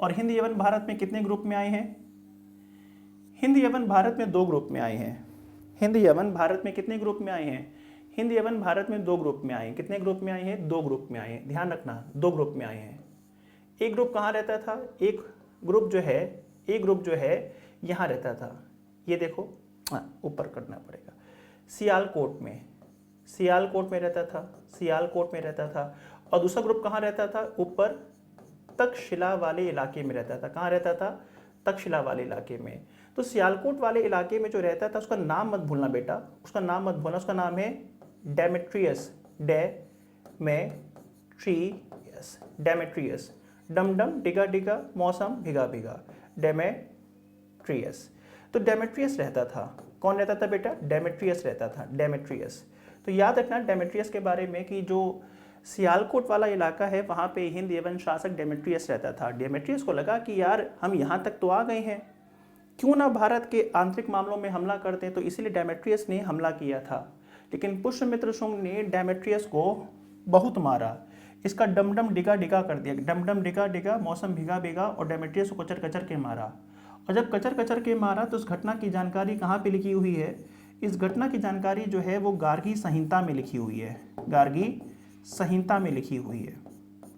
और हिंद यवन भारत में कितने ग्रुप में आए हैं? हिंद यवन भारत में 2 ग्रुप में आए हैं। हिंद यवन भारत में कितने ग्रुप में आए हैं? हिंद यवन भारत में 2 ग्रुप में आए हैं। कितने ग्रुप में आए हैं? 2 ग्रुप में आए हैं। ध्यान रखना, 2 ग्रुप में आए हैं। एक ग्रुप कहाँ रहता था? एक ग्रुप जो है यहाँ रहता था। ये देखो, ऊपर करना पड़ेगा। सियालकोट में रहता था। और दूसरा ग्रुप कहाँ रहता था? ऊपर तक्षशिला वाले इलाके में रहता था। कहाँ रहता था? तक्षशिला वाले इलाके में। तो सियालकोट वाले इलाके में जो रहता था उसका नाम मत भूलना बेटा, उसका नाम मत भूलना। उसका नाम है डेमेट्रियस। डेमेट्रियस। डम डम डिगा डिगा मौसम भिगा भिगा, डेमेट्रियस। तो डेमेट्रियस रहता था। कौन रहता था बेटा? डेमेट्रियस रहता था। डेमेट्रियस। तो याद रखना डेमेट्रियस के बारे में कि जो सियालकोट वाला इलाका है वहाँ पे हिंद यवन शासक डेमेट्रियस रहता था। डेमेट्रियस को लगा कि यार हम यहाँ तक तो आ गए हैं, क्यों ना भारत के आंतरिक मामलों में हमला करते हैं, तो इसीलिए डेमेट्रियस ने हमला किया था। लेकिन पुष्यमित्र शुंग ने डेमेट्रियस को बहुत मारा, इसका डमडम डिगा डिगा कर दिया। डमडम डिगा डिगा मौसम भिगा भिगा, और डेमेट्रियस को कचर कचर के मारा। और जब कचर कचर के मारा तो उस घटना की जानकारी कहाँ पे लिखी हुई है? इस घटना की जानकारी जो है वो गार्गी संहिता में लिखी हुई है। गार्गी संहिता में लिखी हुई है।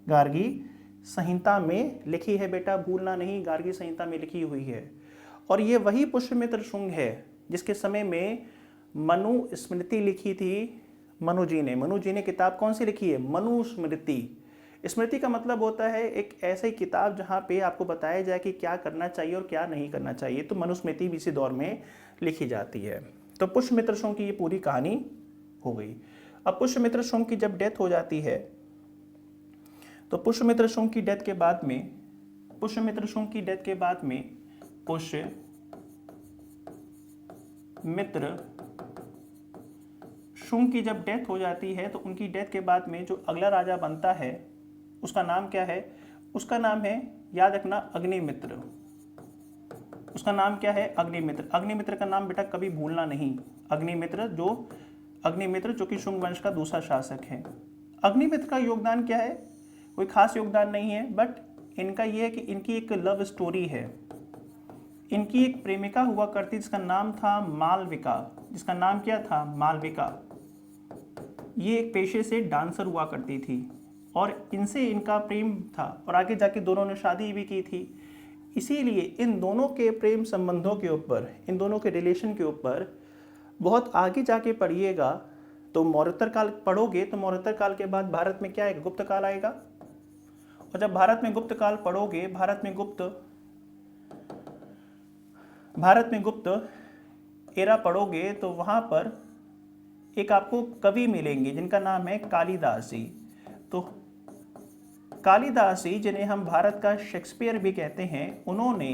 गार्गी संहिता में लिखी है बेटा, भूलना नहीं, गार्गी संहिता में लिखी हुई है। और ये वही पुष्यमित्र शुंग है जिसके समय में मनुस्मृति लिखी थी मनु जी ने किताब कौन सी लिखी है? मनुस्मृति। स्मृति का मतलब होता है एक ऐसी किताब जहाँ पे आपको बताया जाए कि क्या करना चाहिए और क्या नहीं करना चाहिए। तो मनुस्मृति भी इसी दौर में लिखी जाती है। तो पुष्यमित्र शुंग की ये पूरी कहानी हो गई। अब पुष्यमित्र शुंग की जब डेथ हो जाती है तो पुष्यमित्र शुंग की डेथ के बाद में पुष्यमित्र शुंग की जब डेथ हो जाती है तो उनकी डेथ के बाद में जो अगला राजा बनता है उसका नाम क्या है? उसका नाम है, याद रखना, अग्निमित्र। उसका नाम क्या है? अग्निमित्र। अग्निमित्र का नाम बेटा कभी भूलना नहीं। अग्निमित्र जो कि शुंग वंश का दूसरा शासक है। अग्निमित्र का योगदान क्या है? कोई खास योगदान नहीं है, बट इनका ये है कि इनकी एक लव स्टोरी है। इनकी एक प्रेमिका हुआ करती जिसका नाम था मालविका। जिसका नाम क्या था? मालविका। ये एक पेशे से डांसर हुआ करती थी और इनसे इनका प्रेम था और आगे जाके दोनों ने शादी भी की थी। इसीलिए इन दोनों के प्रेम संबंधों के ऊपर, इन दोनों के रिलेशन के ऊपर बहुत आगे जाके पढ़िएगा तो मौर्योत्तर काल पढ़ोगे तो मौर्योत्तर काल के बाद भारत में क्या आएगा? गुप्त काल आएगा। और जब भारत में गुप्त काल पढ़ोगे, भारत में गुप्त एरा पढ़ोगे तो वहाँ पर एक आपको कवि मिलेंगे जिनका नाम है कालिदास जी। तो कालिदास जी, जिन्हें हम भारत का शेक्सपियर भी कहते हैं, उन्होंने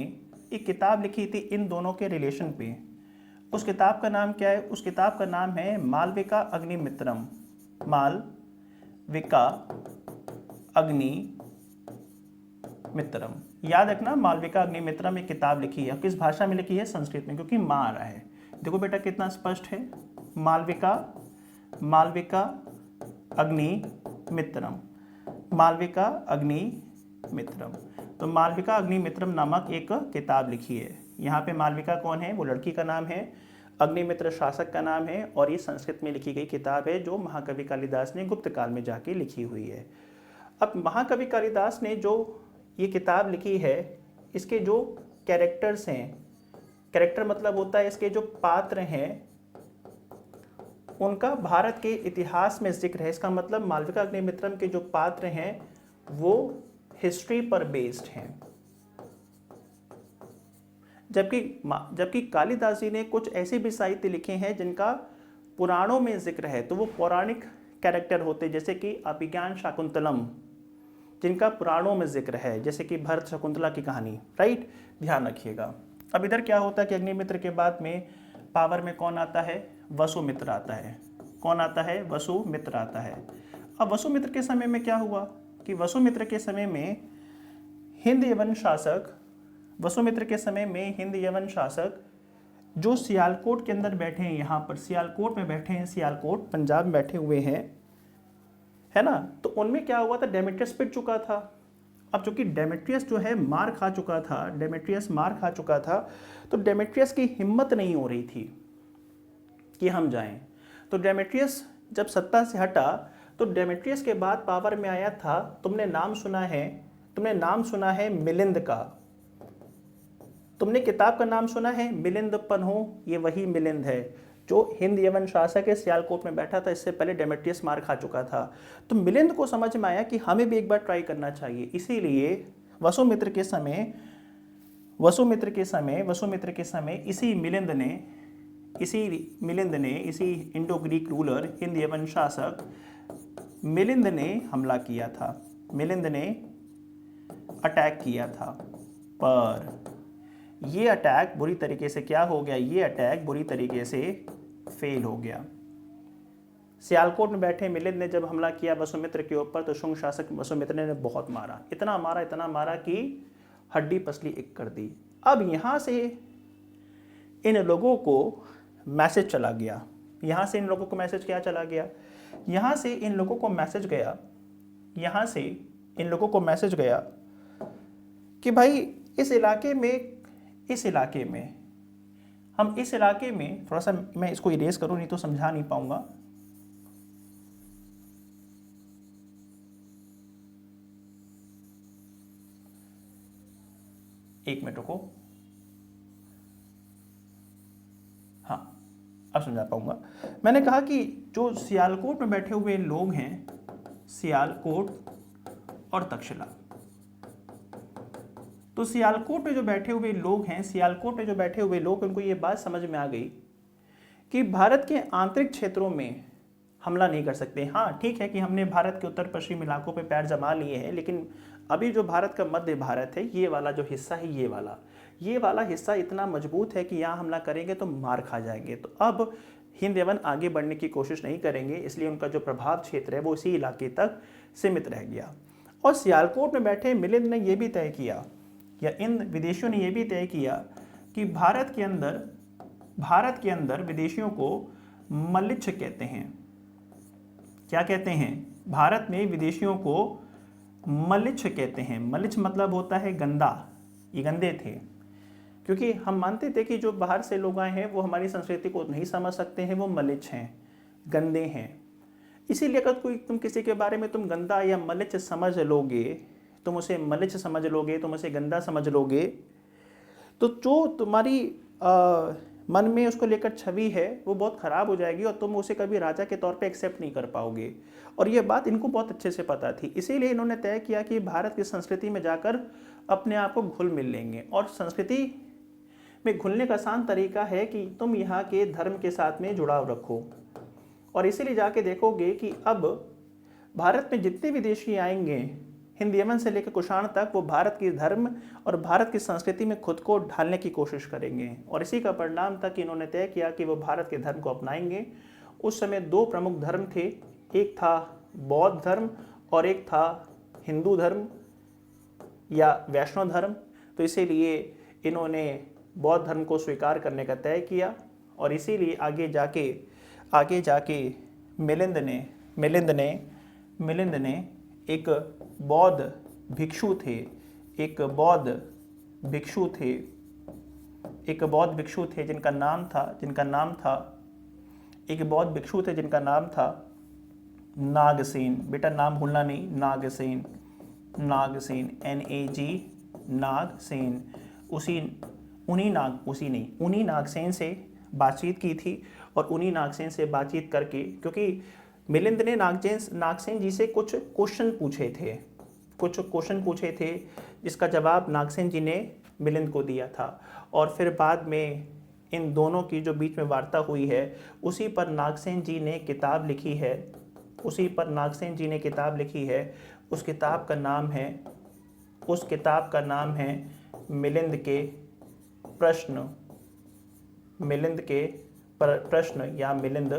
एक किताब लिखी थी इन दोनों के रिलेशन पे। उस किताब का नाम क्या है? उस किताब का नाम है मालविका अग्निमित्रम। मालविका अग्निमित्रम। याद रखना, मालविका अग्निमित्रम एक किताब लिखी है। किस भाषा में लिखी है? संस्कृत में, क्योंकि माँ आ रहा है। देखो बेटा कितना स्पष्ट है। मालविका अग्निमित्रम। मालविका अग्निमित्रम। तो मालविका अग्निमित्रम नामक एक किताब लिखी है। यहाँ पे मालविका कौन है? वो लड़की का नाम है। अग्निमित्र शासक का नाम है और ये संस्कृत में लिखी गई किताब है जो महाकवि कालिदास ने गुप्त काल में जाके लिखी हुई है। अब महाकवि कालिदास ने जो ये किताब लिखी है, इसके जो कैरेक्टर्स हैं, कैरेक्टर मतलब होता है इसके जो पात्र हैं, उनका भारत के इतिहास में जिक्र है। इसका मतलब मालविका अग्निमित्रम के जो पात्र हैं वो हिस्ट्री पर बेस्ड हैं। जबकि कालिदास जी ने कुछ ऐसे भी साहित्य लिखे हैं जिनका पुराणों में जिक्र है, तो वो पौराणिक कैरेक्टर होते, जैसे कि अभिज्ञान शाकुंतलम, जिनका पुराणों में जिक्र है, जैसे कि भरत शकुंतला की कहानी, राइट, ध्यान रखिएगा। अब इधर क्या होता है कि अग्निमित्र के बाद में पावर में कौन आता है, वसुमित्र आता है। कौन आता है, वसुमित्र आता है। अब वसुमित्र के समय में क्या हुआ कि वसुमित्र के समय में हिंद यवन शासक, वसुमित्र के समय में हिंद यवन शासक जो सियालकोट के अंदर बैठे हैं, यहाँ पर सियालकोट में बैठे हैं, सियालकोट पंजाब में बैठे हुए हैं, है ना, तो उनमें क्या हुआ था, डेमेट्रियस पिट चुका था। अब चूंकि डेमेट्रियस जो है मार खा चुका था, डेमेट्रियस मार खा चुका था, तो डेमेट्रियस की हिम्मत नहीं हो रही थी कि हम जाएं। तो डेमेट्रियस जब सत्ता से हटा, तो डेमेट्रियस के बाद पावर में आया था, तुमने नाम सुना है मिलिंद का, तुमने किताब का नाम सुना है मिलिंद पन्हो, ये वही मिलिंद है जो हिंद यवन शासक है, सियालकोट में बैठा था, इससे पहले डेमेट्रियस मार खा चुका था। तो मिलिंद को समझ में आया कि हमें भी एक बार ट्राई करना चाहिए, इसीलिए वसुमित्र के समय इसी इंडो ग्रीक रूलर, हिंद यवन शासक मिलिंद ने हमला किया था, मिलिंद ने अटैक किया था। पर ये अटैक बुरी तरीके से क्या हो गया, ये अटैक बुरी तरीके से फेल हो गया। सियालकोट में बैठे मिलिंद ने जब हमला किया वसुमित्र के ऊपर, तो शुंग शासक वसुमित्र ने बहुत मारा, इतना मारा कि हड्डी पसली एक कर दी। अब यहाँ से इन लोगों को मैसेज चला गया, यहाँ से इन लोगों को मैसेज गया कि भाई इस इलाके में थोड़ा सा मैं इसको इरेज करूं, नहीं तो समझा नहीं पाऊंगा। एक मिनट रुको, हाँ अब समझा पाऊंगा। मैंने कहा कि जो सियालकोट में बैठे हुए लोग हैं, सियालकोट और तक्षशिला, तो सियालकोट में जो बैठे हुए लोग उनको ये बात समझ में आ गई कि भारत के आंतरिक क्षेत्रों में हमला नहीं कर सकते। हाँ ठीक है कि हमने भारत के उत्तर पश्चिम इलाकों पे पैर जमा लिए हैं, लेकिन अभी जो भारत का मध्य भारत है, ये वाला जो हिस्सा है, ये वाला हिस्सा इतना मजबूत है कि यहाँ हमला करेंगे तो मार खा जाएंगे। तो अब हिंद यवन आगे बढ़ने की कोशिश नहीं करेंगे, इसलिए उनका जो प्रभाव क्षेत्र है वो इसी इलाके तक सीमित रह गया। और सियालकोट में बैठे मिलिंद ने यह भी तय किया, या इन विदेशियों ने यह भी तय किया कि भारत के अंदर विदेशियों को मलिच्छ कहते हैं। क्या कहते हैं? भारत में विदेशियों को मलिच्छ कहते हैं। मलिच्छ मतलब होता है गंदा, ये गंदे थे, क्योंकि हम मानते थे कि जो बाहर से लोग आए हैं वो हमारी संस्कृति को नहीं समझ सकते हैं, वो मलिच्छ हैं, गंदे हैं। इसीलिए अगर तुम किसी के बारे में तुम गंदा या मलिच्छ समझ लोगे, तुम उसे मलिच्छ समझ लोगे, तुम उसे गंदा समझ लोगे, तो जो तुम्हारी मन में उसको लेकर छवि है वो बहुत ख़राब हो जाएगी और तुम उसे कभी राजा के तौर पे एक्सेप्ट नहीं कर पाओगे। और ये बात इनको बहुत अच्छे से पता थी, इसीलिए इन्होंने तय किया कि भारत की संस्कृति में जाकर अपने आप को घुल मिल लेंगे। और संस्कृति में घुलने का आसान तरीका है कि तुम यहाँ के धर्म के साथ में जुड़ाव रखो। और इसीलिए जाके देखोगे कि अब भारत में जितने विदेशी आएंगे, हिंद यमन से लेकर कुषाण तक, वो भारत के धर्म और भारत की संस्कृति में खुद को ढालने की कोशिश करेंगे। और इसी का परिणाम था कि इन्होंने तय किया कि वो भारत के धर्म को अपनाएंगे। उस समय दो प्रमुख धर्म थे, एक था बौद्ध धर्म और एक था हिंदू धर्म या वैष्णव धर्म। तो इसीलिए इन्होंने बौद्ध धर्म को स्वीकार करने का तय किया। और इसीलिए आगे जाके मिलिंद ने एक बौद्ध भिक्षु थे, एक बौद्ध भिक्षु थे जिनका नाम था नागसेन, बेटा नाम भूलना नहीं, नागसेन, नागसेन, NAG, नागसेन। उन्हीं नागसेन से बातचीत की थी और उन्हीं नागसेन से बातचीत करके, क्योंकि मिलिंद ने नागसेन जी से कुछ क्वेश्चन पूछे थे जिसका जवाब नागसेन जी ने मिलिंद को दिया था। और फिर बाद में इन दोनों की जो बीच में वार्ता हुई है उसी पर नागसेन जी ने किताब लिखी है, उस किताब का नाम है मिलिंद के प्रश्न या मिलिंद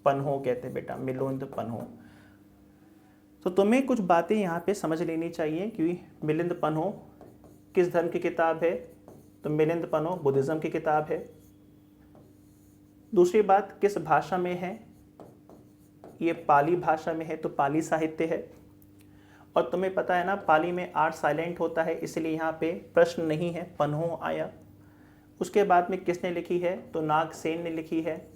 पन्हो कहते हैं बेटा, मिलिंद पन्हो। तो तुम्हें कुछ बातें यहाँ पे समझ लेनी चाहिए कि मिलिंद पन्हो किस धर्म की किताब है, तो मिलिंद पन्हो बुद्धिज्म की किताब है। दूसरी बात, किस भाषा में है, ये पाली भाषा में है, तो पाली साहित्य है। और तुम्हें पता है ना पाली में आर साइलेंट होता है, इसलिए यहाँ पे प्रश्न नहीं है, पन्हो आया। उसके बाद में किसने लिखी है, तो नागसेन ने लिखी है।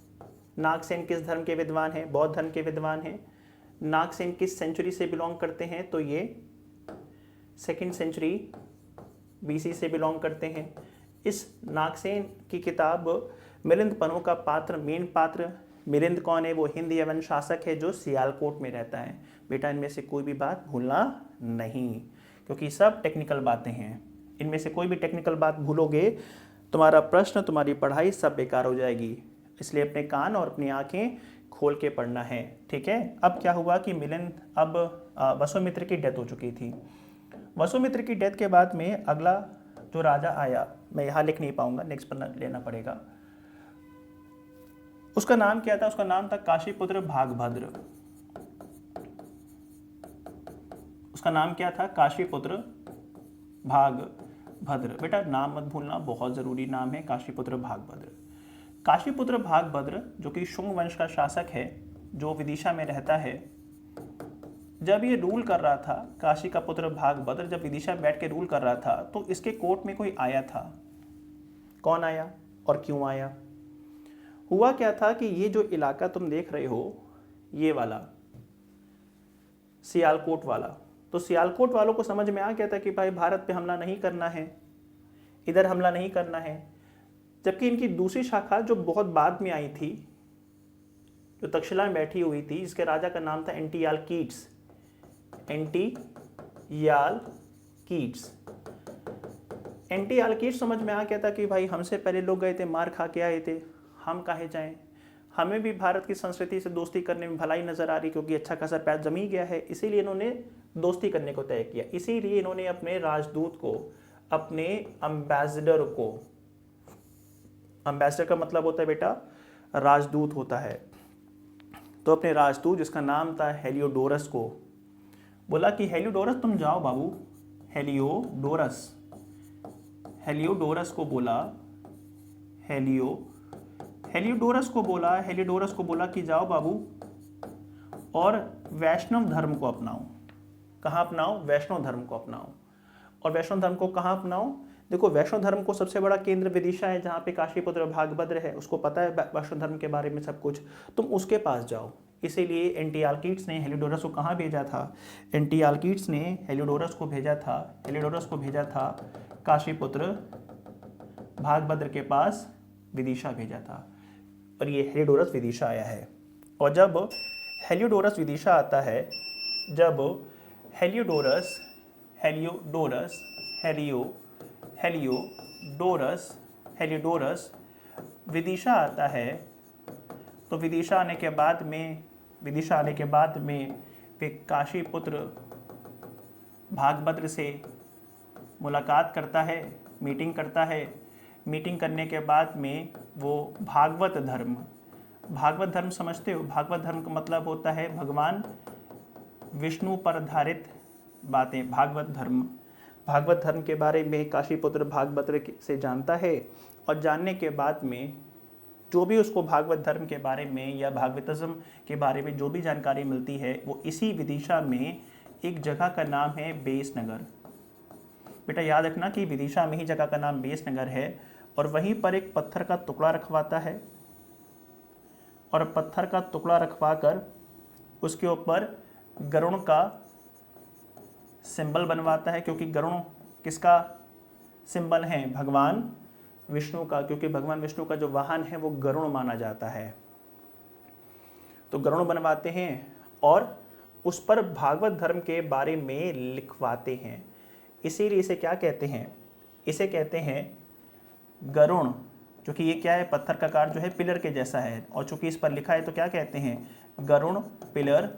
नागसेन किस धर्म के विद्वान हैं, बौद्ध धर्म के विद्वान हैं। नागसेन किस सेंचुरी से बिलोंग करते हैं, तो ये 2nd सेंचुरी BC से बिलोंग करते हैं। इस नागसेन की किताब मिलिंद पन्हो का मेन पात्र मिलिंद कौन है, वो हिंद यवन शासक है जो सियालकोट में रहता है। बेटा इनमें से कोई भी बात भूलना नहीं, क्योंकि सब टेक्निकल बातें हैं। इनमें से कोई भी टेक्निकल बात भूलोगे तुम्हारा प्रश्न, तुम्हारी पढ़ाई सब बेकार हो जाएगी। इसलिए अपने कान और अपनी आंखें खोल के पढ़ना है, ठीक है। अब क्या हुआ कि मिलिंद, अब वसुमित्र की डेथ हो चुकी थी। वसुमित्र की डेथ के बाद में अगला जो राजा आया, मैं यहाँ लिख नहीं पाऊंगा, नेक्स्ट पर लेना पड़ेगा। उसका नाम क्या था, उसका नाम था काशीपुत्र भागभद्र। उसका नाम क्या था, काशीपुत्र भागभद्र। बेटा नाम मत भूलना, बहुत जरूरी नाम है काशीपुत्र भागभद्र। काशीपुत्र भागभद्र जो कि शुंग वंश का शासक है, जो विदिशा में रहता है, जब ये रूल कर रहा था, काशी का पुत्र भागभद्र जब विदिशा बैठ के रूल कर रहा था, तो इसके कोर्ट में कोई आया था। कौन आया और क्यों आया? हुआ क्या था कि ये जो इलाका तुम देख रहे हो, ये वाला सियालकोट वाला, तो सियालकोट वालों को समझ में आ गया था कि भाई भारत पे हमला नहीं करना है, इधर हमला नहीं करना है। जबकि इनकी दूसरी शाखा जो बहुत बाद में आई थी, जो तक्षशिला में बैठी हुई थी, जिसके राजा का नाम था एंटीयालकीट्स। एंटीयालकीट्स समझ में आ गया था कि भाई हमसे पहले लोग गए थे, मार खा के आए थे, हम काहे जाएं, हमें भी भारत की संस्कृति से दोस्ती करने में भलाई नजर आ रही, क्योंकि अच्छा खासा पैर जमी गया है, इसीलिए इन्होंने दोस्ती करने को तय किया। इसीलिए इन्होंने अपने राजदूत को, अपने एम्बेसडर को, एम्बेसडर का मतलब होता है बेटा राजदूत होता है, तो अपने राजदूत जिसका नाम था हेलियोडोरस को बोला कि हेलियोडोरस तुम जाओ बाबू। हेलियोडोरस को बोला कि जाओ बाबू और वैष्णव धर्म को अपनाओ। कहाँ अपनाओ? वैष्णव धर्म को अपनाओ। और वैष्णव धर्म को कहाँ अपनाओ? देखो वैष्णव धर्म को सबसे बड़ा केंद्र विदिशा है, जहाँ पे काशीपुत्र भागभद्र है, उसको पता है वैष्णव धर्म के बारे में सब कुछ, तुम उसके पास जाओ। इसीलिए एंटीयालकीट्स ने हेलियोडोरस को कहाँ भेजा था? हेलियोडोरस को भेजा था काशीपुत्र भागभद्र के पास, विदिशा भेजा था। और ये हेलियोडोरस विदिशा आया है। और जब हेलियोडोरस विदिशा आता है, जब हेलियोडोरस विदिशा आता है, तो विदिशा आने के बाद में वे काशीपुत्र भागभद्र से मुलाकात करता है, मीटिंग करता है। मीटिंग करने के बाद में वो भागवत धर्म समझते हो? भागवत धर्म का मतलब होता है भगवान विष्णु पर आधारित बातें। भागवत धर्म के बारे में काशीपुत्र भागभद्र से जानता है, और जानने के बाद में जो भी उसको भागवत धर्म के बारे में या भागवतिज्म के बारे में जो भी जानकारी मिलती है, वो इसी विदिशा में एक जगह का नाम है बेसनगर। बेटा याद रखना कि विदिशा में ही जगह का नाम बेसनगर है, और वहीं पर एक पत्थर का टुकड़ा रखवाता है। और पत्थर का टुकड़ा रखवा कर उसके ऊपर गरुड़ का सिंबल बनवाता है, क्योंकि गरुड़ किसका सिंबल है? भगवान विष्णु का, क्योंकि भगवान विष्णु का जो वाहन है वो गरुड़ माना जाता है। तो गरुड़ बनवाते हैं और उस पर भागवत धर्म के बारे में लिखवाते हैं। इसीलिए इसे क्या कहते हैं? इसे कहते हैं गरुड़, क्योंकि ये क्या है? पत्थर का आकार जो है पिलर के जैसा है, और चूंकि इस पर लिखा है तो क्या कहते हैं? गरुड़ पिलर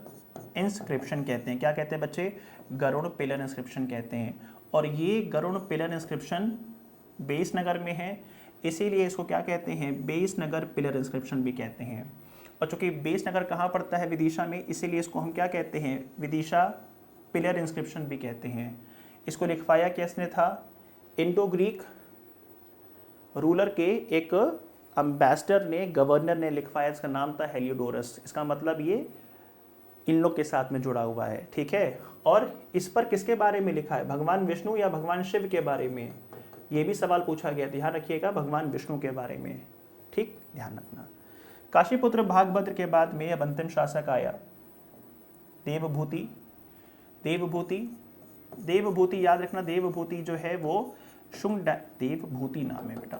इंस्क्रिप्शन कहते हैं। क्या कहते हैं बच्चे? गरुड़ पिलर इंस्क्रिप्शन कहते हैं। और ये गरुड़ पिलर इंस्क्रिप्शन बेसनगर में है, इसीलिए इसको क्या कहते हैं? बेसनगर पिलर इंस्क्रिप्शन भी कहते हैं। और चूंकि बेसनगर कहाँ पड़ता है? विदिशा में, इसीलिए इसको हम क्या कहते हैं? विदिशा पिलर इंस्क्रिप्शन भी कहते हैं। इसको लिखवाया किसने था? इंडो ग्रीक रूलर के एक अम्बेसडर ने, गवर्नर ने लिखवाया। इसका नाम था हेलियोडोरस। इसका मतलब ये इन लोग के साथ में जुड़ा हुआ है, ठीक है। और इस पर किसके बारे में लिखा है? भगवान विष्णु या भगवान शिव के बारे में? ये भी सवाल पूछा गया, ध्यान रखिएगा, भगवान विष्णु के बारे में, ठीक, ध्यान रखना। काशीपुत्र भागभद्र के बाद में अब अंतिम शासक आया देवभूति। देवभूति, देवभूति याद रखना, देवभूति जो है वो शुंग, देवभूति नाम है बेटा।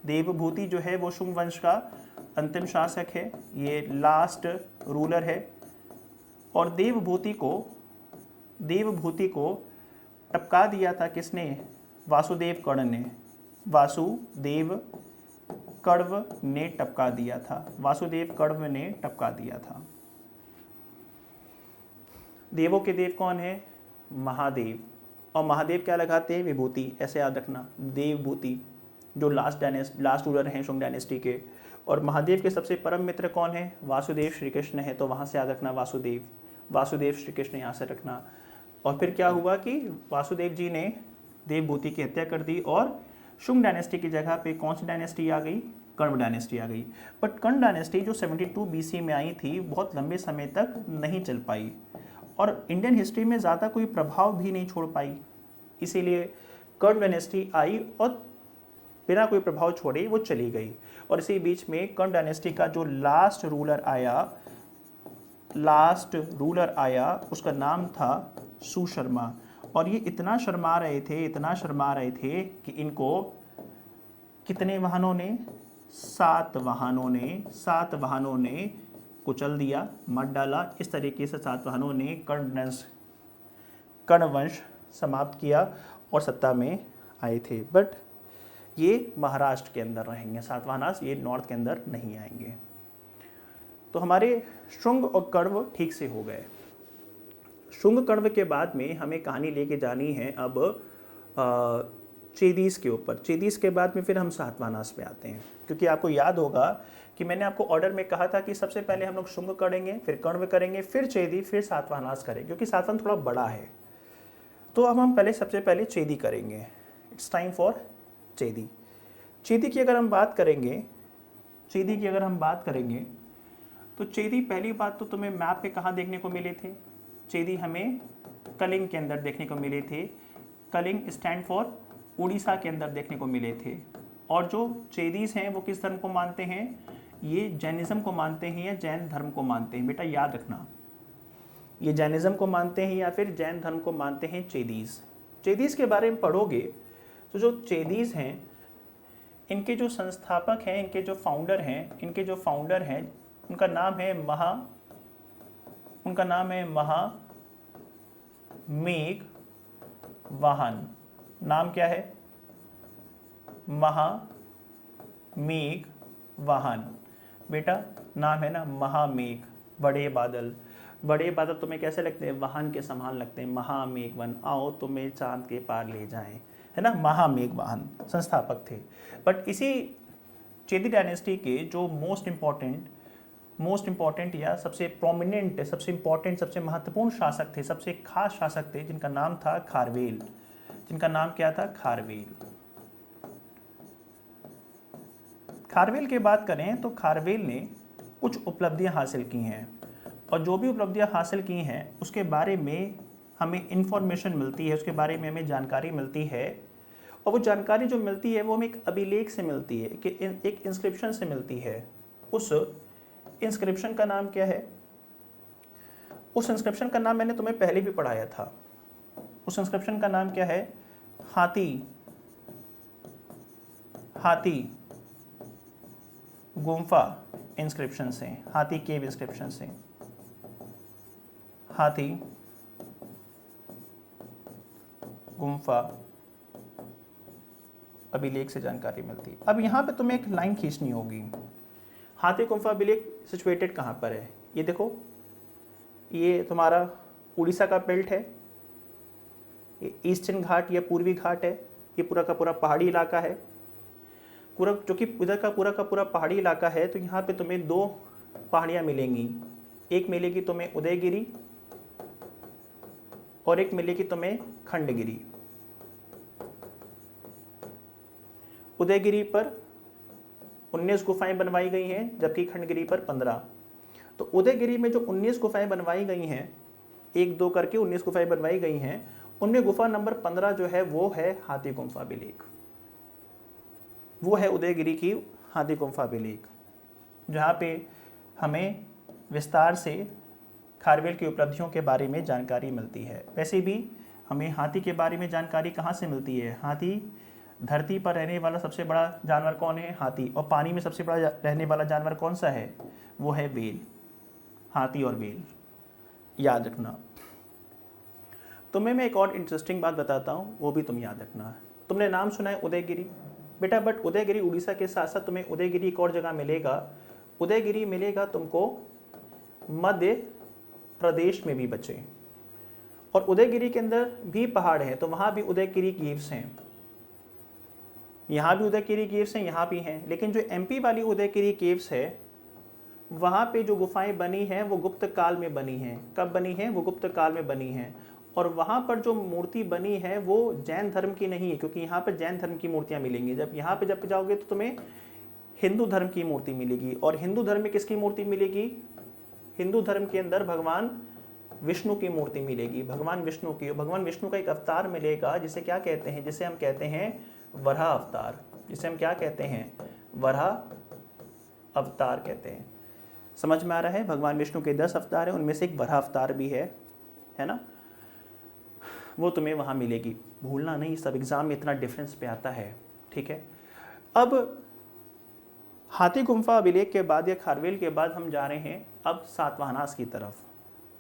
देवभूति जो है वो शुंग वंश का अंतिम शासक है, ये लास्ट रूलर है। और देवभूति को टपका दिया था किसने? वासुदेव कर्ण ने। वासुदेव कण्व ने टपका दिया था। वासुदेव कण्व ने टपका दिया था। देवों के देव कौन है? महादेव। और महादेव क्या लगाते हैं? विभूति, ऐसे याद रखना, देवभूति जो लास्ट रूलर हैं शुंग डायनेस्टी के। और महादेव के सबसे परम मित्र कौन है? वासुदेव श्री कृष्ण है, तो वहाँ से याद रखना वासुदेव, वासुदेव श्री कृष्ण यहाँ से रखना। और फिर क्या हुआ कि वासुदेव जी ने देवभूति की हत्या कर दी और शुंग डायनेस्टी की जगह पे कौन सी डायनेस्टी आ गई? कण्व डायनेस्टी आ गई। बट कण्व डायनेस्टी जो 72 BC में आई थी, बहुत लंबे समय तक नहीं चल पाई और इंडियन हिस्ट्री में ज़्यादा कोई प्रभाव भी नहीं छोड़ पाई। इसीलिए कण्व डायनेस्टी आई और बिना कोई प्रभाव छोड़े वो चली गई। और इसी बीच में कण्व डायनेस्टी का जो लास्ट रूलर आया उसका नाम था सुशर्मा। और ये इतना शर्मा रहे थे कि इनको कितने वाहनों ने? 7 वाहनों ने कुचल दिया, मत डाला। इस तरीके से 7 वाहनों ने कर्ण वंश समाप्त किया और सत्ता में आए थे। बट ये महाराष्ट्र के अंदर रहेंगे सातवाहनास, ये नॉर्थ के अंदर नहीं आएंगे। तो हमारे शुंग और कण्व ठीक से हो गए। शुंग कण्व के बाद में हमें कहानी लेके जानी है अब चेदीस के ऊपर। चेदीस के बाद में फिर हम सातवाहनास पे आते हैं, क्योंकि आपको याद होगा कि मैंने आपको ऑर्डर में कहा था कि सबसे पहले हम लोग शुंग करेंगे, फिर कण्व करेंगे, फिर चेदी, फिर सातवाहनास करेंगे, क्योंकि सातवाहन थोड़ा बड़ा है। तो अब हम सबसे पहले चेदी करेंगे। इट्स टाइम फॉर चेदी। चेदी की अगर हम बात करेंगे तो चेदी, पहली बात तो तुम्हें मैप पे कहाँ देखने को मिले थे? चेदी हमें कलिंग के अंदर देखने को मिले थे। कलिंग स्टैंड फॉर उड़ीसा के अंदर देखने को मिले थे। और जो चेदीस हैं वो किस धर्म को मानते हैं? ये जैनिज्म को मानते हैं या जैन धर्म को मानते हैं? बेटा याद रखना, ये जैनिज्म को मानते हैं या फिर जैन धर्म को मानते हैं चेदीस। चेदीस के बारे में पढ़ोगे तो जो चेदीस हैं, इनके जो संस्थापक हैं, इनके जो फाउंडर हैं, उनका नाम है महामेघवाहन। नाम क्या है? महामेघवाहन। बेटा नाम है ना महामेघ, बड़े बादल। बड़े बादल तुम्हें कैसे लगते हैं? वाहन के समान लगते हैं। महामेघवाहन, आओ तुम्हें चांद के पार ले जाएं, है ना। महामेघवाहन संस्थापक थे। बट इसी चेदी डायनेस्टी के जो मोस्ट इम्पॉर्टेंट या सबसे प्रोमिनेंट, सबसे इम्पॉर्टेंट, सबसे महत्वपूर्ण शासक थे, सबसे खास शासक थे, जिनका नाम था खारवेल। जिनका नाम क्या था? खारवेल। खारवेल की बात करें तो खारवेल ने कुछ उपलब्धियां हासिल की हैं, और जो भी उपलब्धियां हासिल की हैं उसके बारे में हमें इंफॉर्मेशन मिलती है, उसके बारे में हमें जानकारी मिलती है। और वो जानकारी जो मिलती है वो हमें एक अभिलेख से मिलती है, कि एक इंस्क्रिप्शन से मिलती है। उस इंस्क्रिप्शन का नाम क्या है? उस इंस्क्रिप्शन का नाम मैंने तुम्हें पहले भी पढ़ाया था। उस इंस्क्रिप्शन का नाम क्या है? हाथी हाथी गुम्फा इंस्क्रिप्शन से, हाथी केव इंस्क्रिप्शन से, हाथी गुम्फा अभिलेख से जानकारी मिलती है। अब यहाँ पे तुम्हें एक लाइन खींचनी होगी। हाथी गुम्फा अभिलेख सिचुएटेड कहाँ पर है? ये देखो, ये तुम्हारा उड़ीसा का बेल्ट है, ये ईस्टर्न घाट या पूर्वी घाट है, ये पूरा का पूरा पहाड़ी इलाका है। पूरा जो कि इधर का पूरा पहाड़ी इलाका है, तो यहाँ पे तुम्हें दो पहाड़ियाँ मिलेंगी। एक मिलेगी तुम्हें उदयगिरी और एक मिलेगी तुम्हें खंडगिरी। उदयगिरी पर 19 गुफाएं बनवाई गई हैं, जबकि खंडगिरी पर 15। तो उदयगिरी में जो 19 गुफाएं बनवाई गई हैं, 1-2 करके 19 गुफाएं बनवाई गई हैं, उनमें गुफा नंबर 15 जो है वो है हाथी गुम्फा अभिलेख। वो है उदयगिरी की हाथी गुम्फा अभिलेख, जहाँ पे हमें विस्तार से खारवेल की उपलब्धियों के बारे में जानकारी मिलती है। वैसे भी हमें हाथी के बारे में जानकारी कहाँ से मिलती है? हाथी, धरती पर रहने वाला सबसे बड़ा जानवर कौन है? हाथी। और पानी में सबसे बड़ा रहने वाला जानवर कौन सा है? वो है व्हेल। हाथी और व्हेल, याद रखना। तुम्हें मैं एक और इंटरेस्टिंग बात बताता हूँ, वो भी तुम याद रखना। तुमने नाम सुना है उदयगिरी बेटा, बट उदयगिरी उड़ीसा के साथ साथ तुम्हें उदयगिरी एक और जगह मिलेगा। उदयगिरी मिलेगा तुमको मध्य प्रदेश में भी बचे, और उदयगिरी के अंदर भी पहाड़ है, तो वहाँ भी उदयगिरी केव्स हैं। यहाँ भी उदयगिरी केव्स हैं, यहाँ भी हैं। लेकिन जो एमपी वाली उदयगिरी केव्स है, वहाँ पे जो गुफाएं बनी हैं वो गुप्त काल में बनी हैं। कब बनी हैं? वो गुप्त काल में बनी हैं। और वहाँ पर जो मूर्ति बनी है वो जैन धर्म की नहीं है, क्योंकि यहाँ पर जैन धर्म की मूर्तियाँ मिलेंगी। जब यहाँ पे जब जाओगे तो तुम्हें हिंदू धर्म की मूर्ति मिलेगी। और हिंदू धर्म में किसकी मूर्ति मिलेगी? हिंदू धर्म के अंदर भगवान विष्णु की मूर्ति मिलेगी, भगवान विष्णु की। भगवान विष्णु का एक अवतार मिलेगा, जिसे क्या कहते हैं? जिसे हम कहते हैं वराह अवतार। जिसे हम क्या कहते हैं? वराह अवतार कहते हैं। समझ में आ रहा है? भगवान विष्णु के 10 अवतार हैं, उनमें से एक वराह अवतार भी है ना? वो तुम्हें वहाँ मिलेगी, भूलना नहीं। सब एग्जाम में इतना डिफरेंस पे आता है, ठीक है। अब हाथी गुम्फा अभिलेख के बाद या खारवेल के बाद हम जा रहे हैं अब सातवाहनास की तरफ।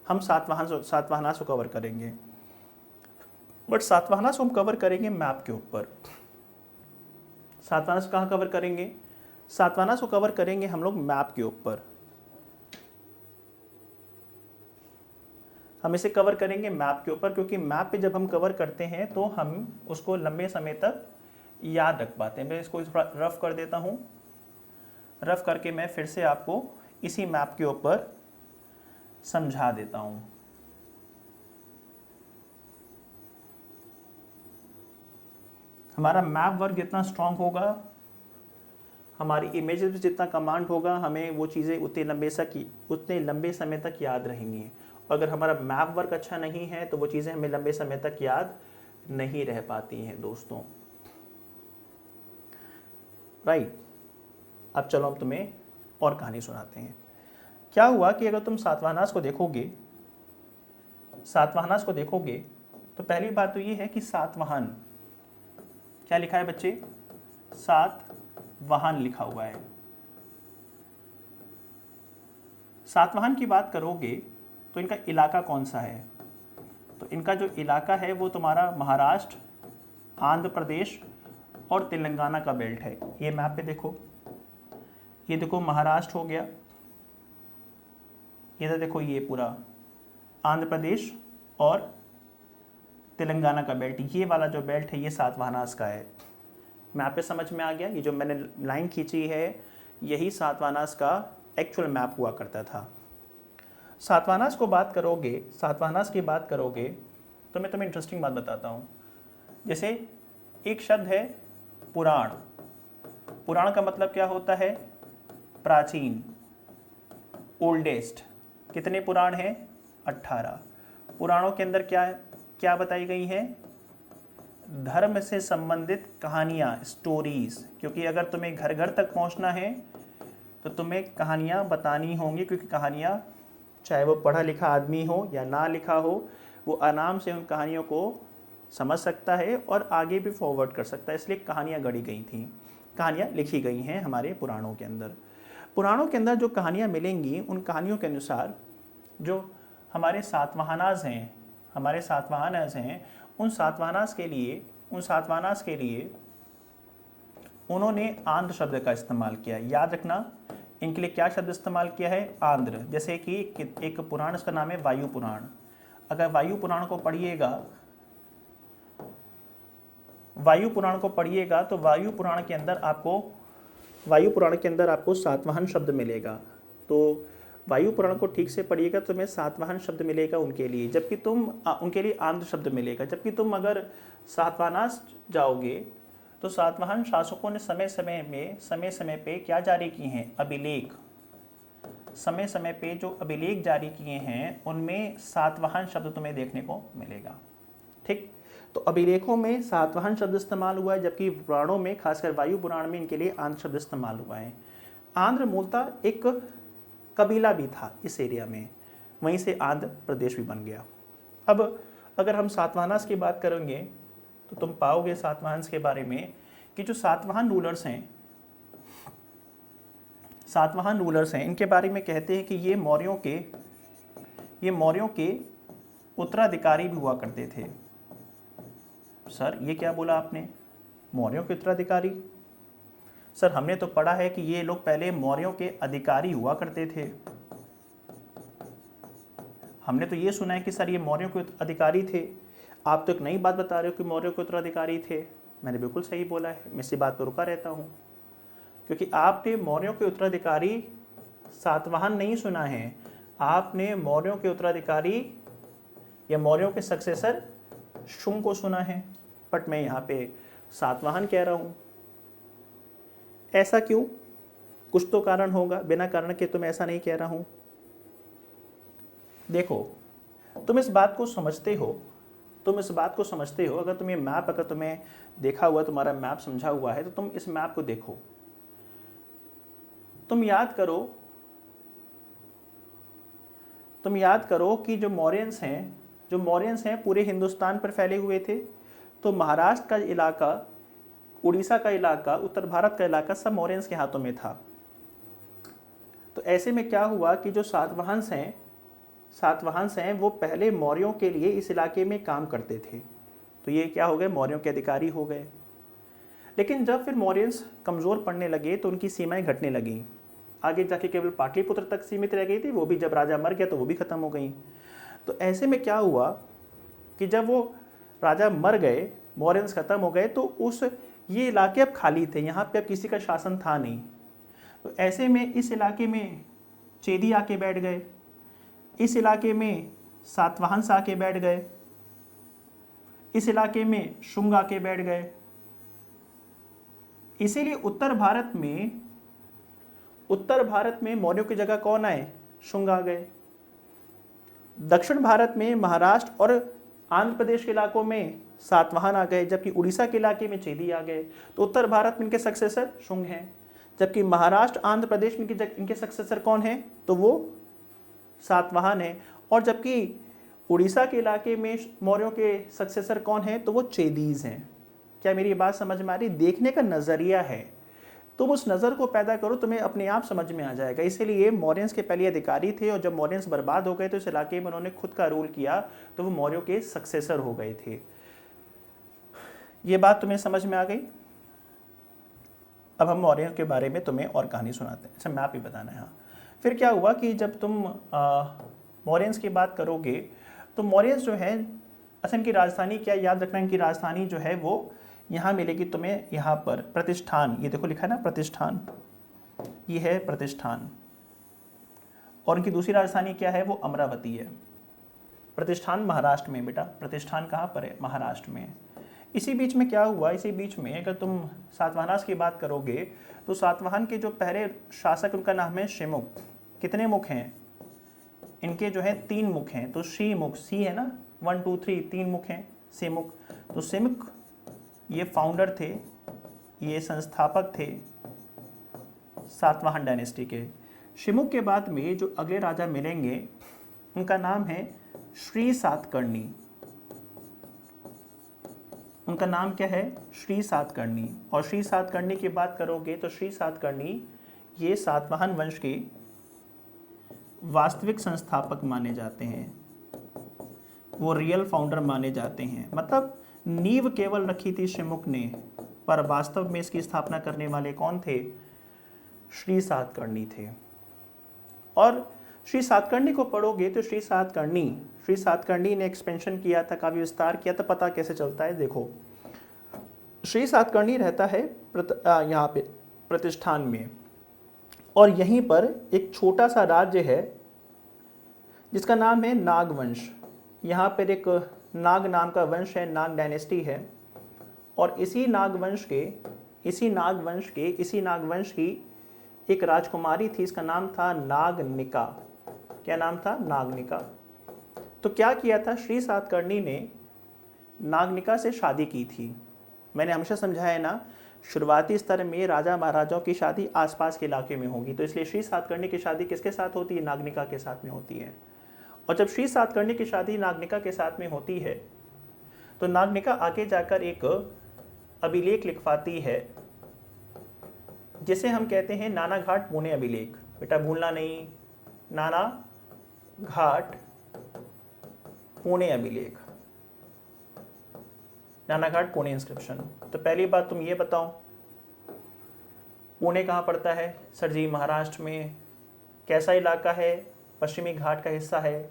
हम सातवाहनास को कवर करेंगे, बट सातवाहनास को हम कवर करेंगे मैप के ऊपर। सातवाहनास कहाँ कवर करेंगे? सातवाहनास को कवर करेंगे हम लोग मैप के ऊपर। हम इसे कवर करेंगे मैप के ऊपर, क्योंकि मैप पे जब हम कवर करते हैं तो हम उसको लंबे समय तक याद रख पाते हैं। मैं इसको थोड़ा रफ कर देता हूँ। रफ करके मैं फिर से आपको इसी मैप के ऊपर समझा देता हूँ। हमारा मैप वर्क जितना स्ट्रांग होगा, हमारी इमेजेस में जितना कमांड होगा, हमें वो चीज़ें उतने लंबे समय तक याद रहेंगी। अगर हमारा मैप वर्क अच्छा नहीं है तो वो चीज़ें हमें लंबे समय तक याद नहीं रह पाती हैं दोस्तों, राइट। अब चलो हम तुम्हें और कहानी सुनाते हैं। क्या हुआ कि अगर तुम सातवाहनास को देखोगे तो पहली बात तो ये है कि सातवाहन, क्या लिखा है बच्चे? सातवाहन लिखा हुआ है। सातवाहन की बात करोगे तो इनका इलाका कौन सा है? तो इनका जो इलाका है वो तुम्हारा महाराष्ट्र, आंध्र प्रदेश और तेलंगाना का बेल्ट है। ये मैप पे देखो, ये देखो महाराष्ट्र हो गया, ये देखो ये पूरा आंध्र प्रदेश और तेलंगाना का बेल्ट। ये वाला जो बेल्ट है ये सातवाहनास का है। मैप पे समझ में आ गया? ये जो मैंने लाइन खींची है यही सातवाहनास का एक्चुअल मैप हुआ करता था। सातवाहनास की बात करोगे तो मैं तुम्हें इंटरेस्टिंग बात बताता हूँ। जैसे एक शब्द है पुराण। पुराण का मतलब क्या होता है? प्राचीन, ओल्डेस्ट। कितने पुराण हैं? 18। पुराणों के अंदर क्या बताई गई हैं? धर्म से संबंधित कहानियाँ, स्टोरीज। क्योंकि अगर तुम्हें घर घर तक पहुँचना है तो तुम्हें कहानियाँ बतानी होंगी, क्योंकि कहानियाँ चाहे वो पढ़ा लिखा आदमी हो या ना लिखा हो, वो आराम से उन कहानियों को समझ सकता है और आगे भी फॉरवर्ड कर सकता है। इसलिए कहानियाँ गढ़ी गई थी, कहानियाँ लिखी गई हैं हमारे पुराणों के अंदर। पुराणों के अंदर जो कहानियाँ मिलेंगी, उन कहानियों के अनुसार जो हमारे सातवाहनास हैं, हमारे सातवाहनास हैं, उन सातवाहनास के लिए उन्होंने आंध्र शब्द का इस्तेमाल किया। याद रखना, इनके लिए क्या शब्द इस्तेमाल किया है? आंध्र। जैसे कि एक पुराण, इसका नाम है वायु पुराण। अगर वायु पुराण को पढ़िएगा, तो वायु पुराण के अंदर आपको सातवाहन शब्द मिलेगा। तो वायु पुराण को ठीक से पढ़िएगा तो तुम्हें सातवाहन शब्द मिलेगा उनके लिए, जबकि उनके लिए आंध्र शब्द मिलेगा। जबकि तुम अगर सातवाहनास जाओगे तो सातवाहन शासकों ने समय समय पे क्या जारी किए हैं? अभिलेख। समय समय पे जो अभिलेख जारी किए हैं उनमें सातवाहन शब्द तुम्हें देखने को मिलेगा। ठीक, तो अभिलेखों में सातवाहन शब्द इस्तेमाल हुआ है, जबकि पुराणों में, खासकर वायु पुराण में, इनके लिए आंध्र शब्द इस्तेमाल हुआ है। आंध्र मूलतः एक कबीला भी था इस एरिया में, वहीं से आंध्र प्रदेश भी बन गया। अब अगर हम सातवाहनास की बात करेंगे तो तुम पाओगे सातवाहन के बारे में कि जो सातवाहन रूलर्स हैं, इनके बारे में कहते हैं कि ये मौर्यों के उत्तराधिकारी भी हुआ करते थे। सर ये क्या बोला आपने? मौर्यों के उत्तराधिकारी? सर हमने तो पढ़ा है कि ये लोग पहले मौर्यों के अधिकारी हुआ करते थे। हमने तो ये सुना है कि सर ये मौर्यों के अधिकारी थे। आप तो एक नई बात बता रहे हो कि मौर्यों के उत्तराधिकारी थे। मैंने बिल्कुल सही बोला है, मैं इसी बात पर रुका रहता हूँ, क्योंकि आपने मौर्यों के उत्तराधिकारी सातवाहन नहीं सुना है, आपने मौर्यों के उत्तराधिकारी या मौर्यों के सक्सेसर शुंग को सुना है। बट मैं यहाँ पे सातवाहन कह रहा हूँ। ऐसा क्यों? कुछ तो कारण होगा, बिना कारण के तो मैं ऐसा नहीं कह रहा हूँ। देखो, तुम इस बात को समझते हो, अगर तुम ये मैप, अगर तुम्हें देखा हुआ, तुम्हारा मैप समझा हुआ है, तो तुम इस मैप को देखो। तुम याद करो कि जो मौर्यंस हैं पूरे हिंदुस्तान पर फैले हुए थे। तो महाराष्ट्र का इलाका, उड़ीसा का इलाका, उत्तर भारत का इलाका सब मौर्यंस के हाथों में था। तो ऐसे में क्या हुआ कि जो सातवाहन्स हैं वो पहले मौर्यों के लिए इस इलाके में काम करते थे। तो ये क्या हो गए? मौर्यों के अधिकारी हो गए। लेकिन जब फिर मौर्यंस कमज़ोर पड़ने लगे तो उनकी सीमाएं घटने लगीं। आगे जाके केवल पाटलिपुत्र तक सीमित रह गई थी, वो भी जब राजा मर गया तो वो भी ख़त्म हो गई। तो ऐसे में क्या हुआ कि जब वो राजा मर गए, मौर्यंस ख़त्म हो गए, तो ये इलाके अब खाली थे, यहाँ पे अब किसी का शासन था नहीं। तो ऐसे में इस इलाके में चेदी आके बैठ गए, इस इलाके में सातवाहन्स आके बैठ गए, इस इलाके में शुंग आके बैठ गए। इसीलिए उत्तर भारत में मौर्यों की जगह कौन आए? शुंग आ गए। दक्षिण भारत में महाराष्ट्र और आंध्र प्रदेश के इलाकों में सातवाहन आ गए, जबकि उड़ीसा के इलाके में चेदी आ गए। तो उत्तर भारत में इनके सक्सेसर शुंग हैं, जबकि महाराष्ट्र आंध्र प्रदेश में इनके सक्सेसर कौन है? तो वो सातवाहन है। और जबकि उड़ीसा के इलाके में मौर्यों के सक्सेसर कौन है? तो वो चेदीज हैं। क्या मेरी बात समझ में आ रही? देखने का नज़रिया है, तुम उस नज़र को पैदा करो, तुम्हें अपने आप समझ में आ जाएगा। इसीलिए मौर्यंस के पहले अधिकारी थे, और जब मौर्यंस बर्बाद हो गए तो इस इलाके में उन्होंने खुद का रूल किया, तो वो मौर्यों के सक्सेसर हो गए थे। ये बात तुम्हें समझ में आ गई? अब हम मौर्यों के बारे में तुम्हें और कहानी सुनाते हैं। अच्छा, मैप ही बताना है। हाँ, फिर क्या हुआ कि जब तुम मौर्यंस की बात करोगे तो मौर्यंस जो है, असल इनकी राजधानी क्या, याद रखना, इनकी राजधानी जो है वो यहाँ मिलेगी तुम्हें, यहाँ पर प्रतिष्ठान। ये देखो लिखा है ना, प्रतिष्ठान, ये है प्रतिष्ठान। और इनकी दूसरी राजधानी क्या है? वो अमरावती है। प्रतिष्ठान महाराष्ट्र में बेटा, प्रतिष्ठान कहाँ पर है? महाराष्ट्र में। इसी बीच में क्या हुआ, इसी बीच में अगर तुम सातवाहनास की बात करोगे तो सातवाहन के जो पहले शासक, उनका नाम है शिमुख। कितने मुख हैं इनके? जो है 3 मुख हैं। तो श्रीमुख, सी है ना, 1 2 3, 3 मुख हैं सिमुख। तो सिमुख ये फाउंडर थे, ये संस्थापक थे, सातवाहन डायनेस्टी के। शिमुक के बाद में जो अगले राजा मिलेंगे उनका नाम है श्री सातकर्णी। उनका नाम क्या है? श्री सातकर्णी। और श्री सातकर्णी की बात करोगे तो श्री सातकर्णी ये सातवाहन वंश के वास्तविक संस्थापक माने जाते हैं, वो रियल फाउंडर माने जाते हैं। मतलब नींव केवल रखी थी शिमुक ने, पर वास्तव में इसकी स्थापना करने वाले कौन थे? श्री सातकर्णी थे। और श्री सातकर्णी को पढ़ोगे तो श्री सातकर्णी ने एक्सपेंशन किया था, काफ़ी विस्तार किया था। पता कैसे चलता है? देखो, श्री सातकर्णी रहता है यहाँ पे प्रतिष्ठान में, और यहीं पर एक छोटा सा राज्य है जिसका नाम है नागवंश। यहाँ पर एक नाग नाम का वंश है, नाग डायनेस्टी है। और इसी नागवंश की एक राजकुमारी थी, इसका नाम था नागनिका। क्या नाम था? नागनिका। तो क्या किया था? श्री सातकर्णी ने नागनिका से शादी की थी। मैंने हमेशा समझाया ना, शुरुआती स्तर में राजा महाराजाओं की शादी आसपास के इलाके में होगी, तो इसलिए श्री सातकर्णी की शादी किसके साथ होती है? नागनिका के साथ में होती है। और जब श्री सातकर्णी की शादी नागनिका के साथ में होती है तो नागनिका आगे जाकर एक अभिलेख लिखवाती है जिसे हम कहते हैं नाना घाट पुणे अभिलेख। बेटा भूलना नहीं, नाना घाट पुणे अभिलेख, नाना घाट पुणे इंस्क्रिप्शन। तो पहली बात तुम ये बताओ, पुणे कहाँ पड़ता है? सर जी महाराष्ट्र में। कैसा इलाका है? पश्चिमी घाट का हिस्सा है।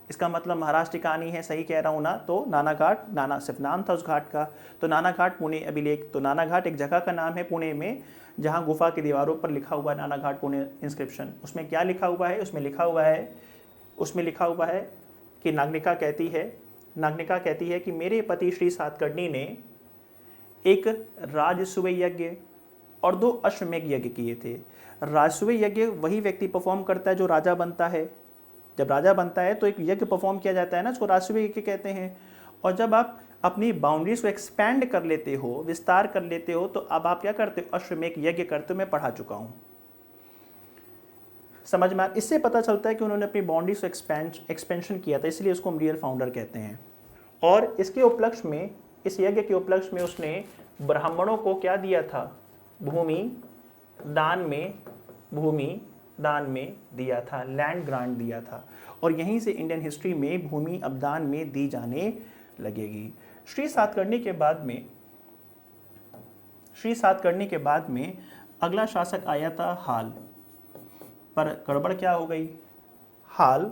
इसका मतलब महाराष्ट्र की कहानी है, सही कह रहा हूँ ना? तो नाना घाट, नाना सिर्फ नाम था उस घाट का, तो नाना घाट पुणे अभिलेख। तो नाना घाट एक जगह का नाम है पुणे में, जहाँ गुफा की दीवारों पर लिखा हुआ है नाना घाट पुणे इंस्क्रिप्शन। उसमें क्या लिखा हुआ है? उसमें लिखा हुआ है कि नागनिका कहती है कि मेरे पति श्री सातकर्णी ने एक राजसूय यज्ञ और 2 अश्वमेध यज्ञ किए थे। राजसूय यज्ञ वही व्यक्ति परफॉर्म करता है जो राजा बनता है। जब राजा बनता है तो एक यज्ञ परफॉर्म किया जाता है ना, उसको राजसूय यज्ञ कहते हैं। और जब आप अपनी बाउंड्रीज को एक्सपैंड कर लेते हो, विस्तार कर लेते हो, तो अब आप क्या करते हो? अश्वमेध यज्ञ करते हो। मैं पढ़ा चुका हूँ, समझ में। इससे पता चलता है कि उन्होंने अपनी बाउंड्रीज को एक्सपेंशन किया था, इसलिए उसको हम रियल फाउंडर कहते हैं। और इसके उपलक्ष्य में, इस यज्ञ के उपलक्ष्य में उसने ब्राह्मणों को क्या दिया था? भूमि दान में दिया था, लैंड ग्रांट दिया था। और यहीं से इंडियन हिस्ट्री में भूमि अब दान में दी जाने लगेगी। श्री सातकर्णी के बाद में अगला शासक आया था हाल। पर गड़बड़ क्या हो गई? हाल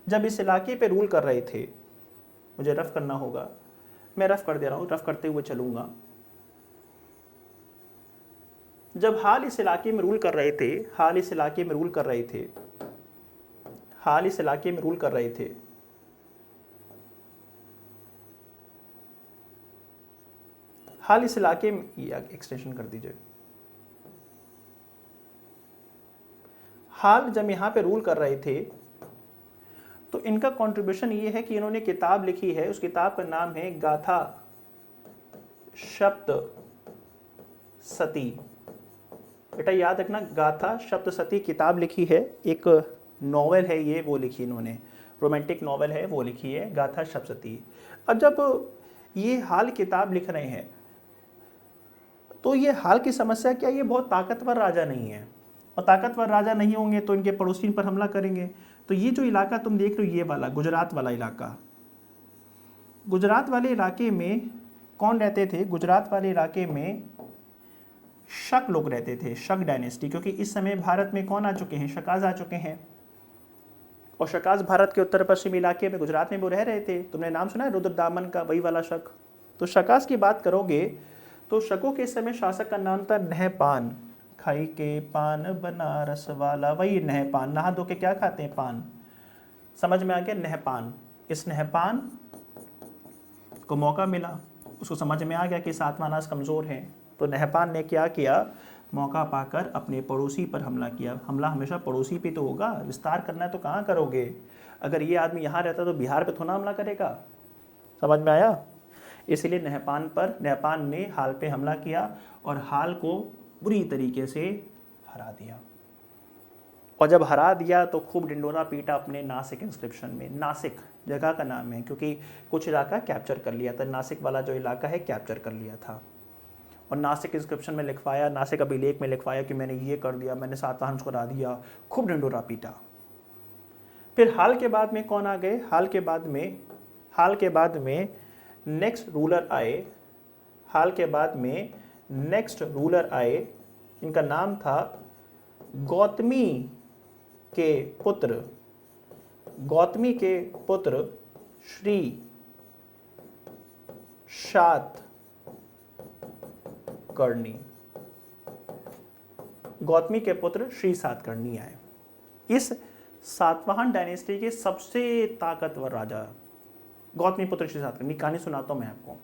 जब इस इलाके पे रूल कर रहे थे, मुझे रफ करना होगा, मैं रफ कर दे रहा हूँ, रफ करते हुए चलूँगा। जब हाल इस इलाके में रूल कर रहे थे, एक्सटेंशन कर दीजिए। हाल जब यहाँ पे रूल कर रहे थे तो इनका कंट्रीब्यूशन ये है कि इन्होंने किताब लिखी है। उस किताब का नाम है गाथा सप्तशती। बेटा याद रखना, गाथा सप्तशती किताब लिखी है। एक नॉवेल है ये, वो लिखी इन्होंने, रोमांटिक नॉवेल है, वो लिखी है गाथा सप्तशती। अब जब ये हाल किताब लिख रहे हैं तो ये हाल की समस्या क्या? ये बहुत ताकतवर राजा नहीं है, और ताकतवर राजा नहीं होंगे तो इनके पड़ोसी पर हमला करेंगे। तो ये जो इलाका तुम देख रहे हो, ये वाला गुजरात वाला इलाका, गुजरात वाले इलाके में कौन रहते थे? गुजरात वाले इलाके में शक लोग रहते थे, शक डायनेस्टी। क्योंकि इस समय भारत में कौन आ चुके हैं? शकाज आ चुके हैं। और शकाज भारत के उत्तर पश्चिम इलाके में, गुजरात में वो रह रहे थे। तुमने नाम सुना है रुद्रदामन का? वही वाला शक। तो शकाज की बात करोगे तो शकों के समय शासक का नाम था नहपान। खाई के पान बनारस वाला, वही नहपान। नहा धो के क्या खाते हैं? पान। समझ में आ गया? नहपान। इस नहपान को मौका मिला, उसको समझ में आ गया कि सातवां नास कमज़ोर है, तो नहपान ने क्या किया? मौका पाकर अपने पड़ोसी पर हमला किया। हमला हमेशा पड़ोसी पे तो होगा, विस्तार करना है तो कहाँ करोगे? अगर ये आदमी यहाँ रहता तो बिहार पे थोड़ा हमला करेगा। समझ में आया? इसलिए नहपान ने हाल पे हमला किया और हाल को बुरी तरीके से हरा दिया। और जब हरा दिया तो खूब डिंडोरा पीटा अपने नासिक इंस्क्रिप्शन में। नासिक जगह का नाम है क्योंकि कुछ इलाका कैप्चर कर लिया था, नासिक वाला जो इलाका है कैप्चर कर लिया था। और नासिक इंस्क्रिप्शन में लिखवाया, नासिक अभिलेख में लिखवाया कि मैंने ये कर दिया, मैंने सातवाहन को हरा दिया, खूब डिंडोरा पीटा। फिर हाल के बाद में कौन आ गए? हाल के बाद में नेक्स्ट रूलर आए। हाल के बाद में नेक्स्ट रूलर आए, इनका नाम था गौतमी के पुत्र, गौतमी के पुत्र श्री सातकर्णी। गौतमी के पुत्र श्री सातकर्णी आए। इस सातवाहन डायनेस्टी के सबसे ताकतवर राजा गौतमी पुत्र श्री सातकर्णी। कहानी सुनाता हूं मैं आपको।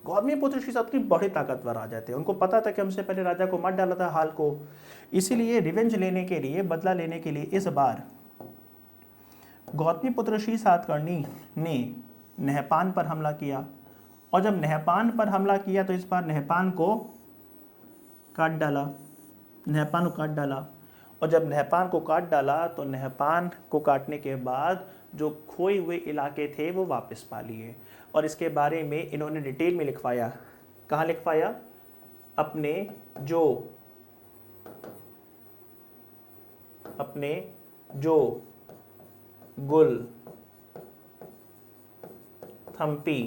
गौतमी पुत्र श्री सातकर्णी बड़े ताकतवर राजा थे। उनको पता था कि हमसे पहले राजा को मार डाला था हाल को, इसीलिए रिवेंज लेने के लिए, बदला लेने के लिए इस बार गौतमी पुत्र श्री सातकर्णी ने नहपान पर हमला किया। और जब नहपान पर हमला किया तो इस बार नहपान को काट डाला, नहपान को काट डाला। और जब नहपान को काट डाला तो नहपान को काटने के बाद जो खोए हुए इलाके थे वो वापस पा लिए। और इसके बारे में इन्होंने डिटेल में लिखवाया। कहाँ लिखवाया? अपने जो गुल थम्पी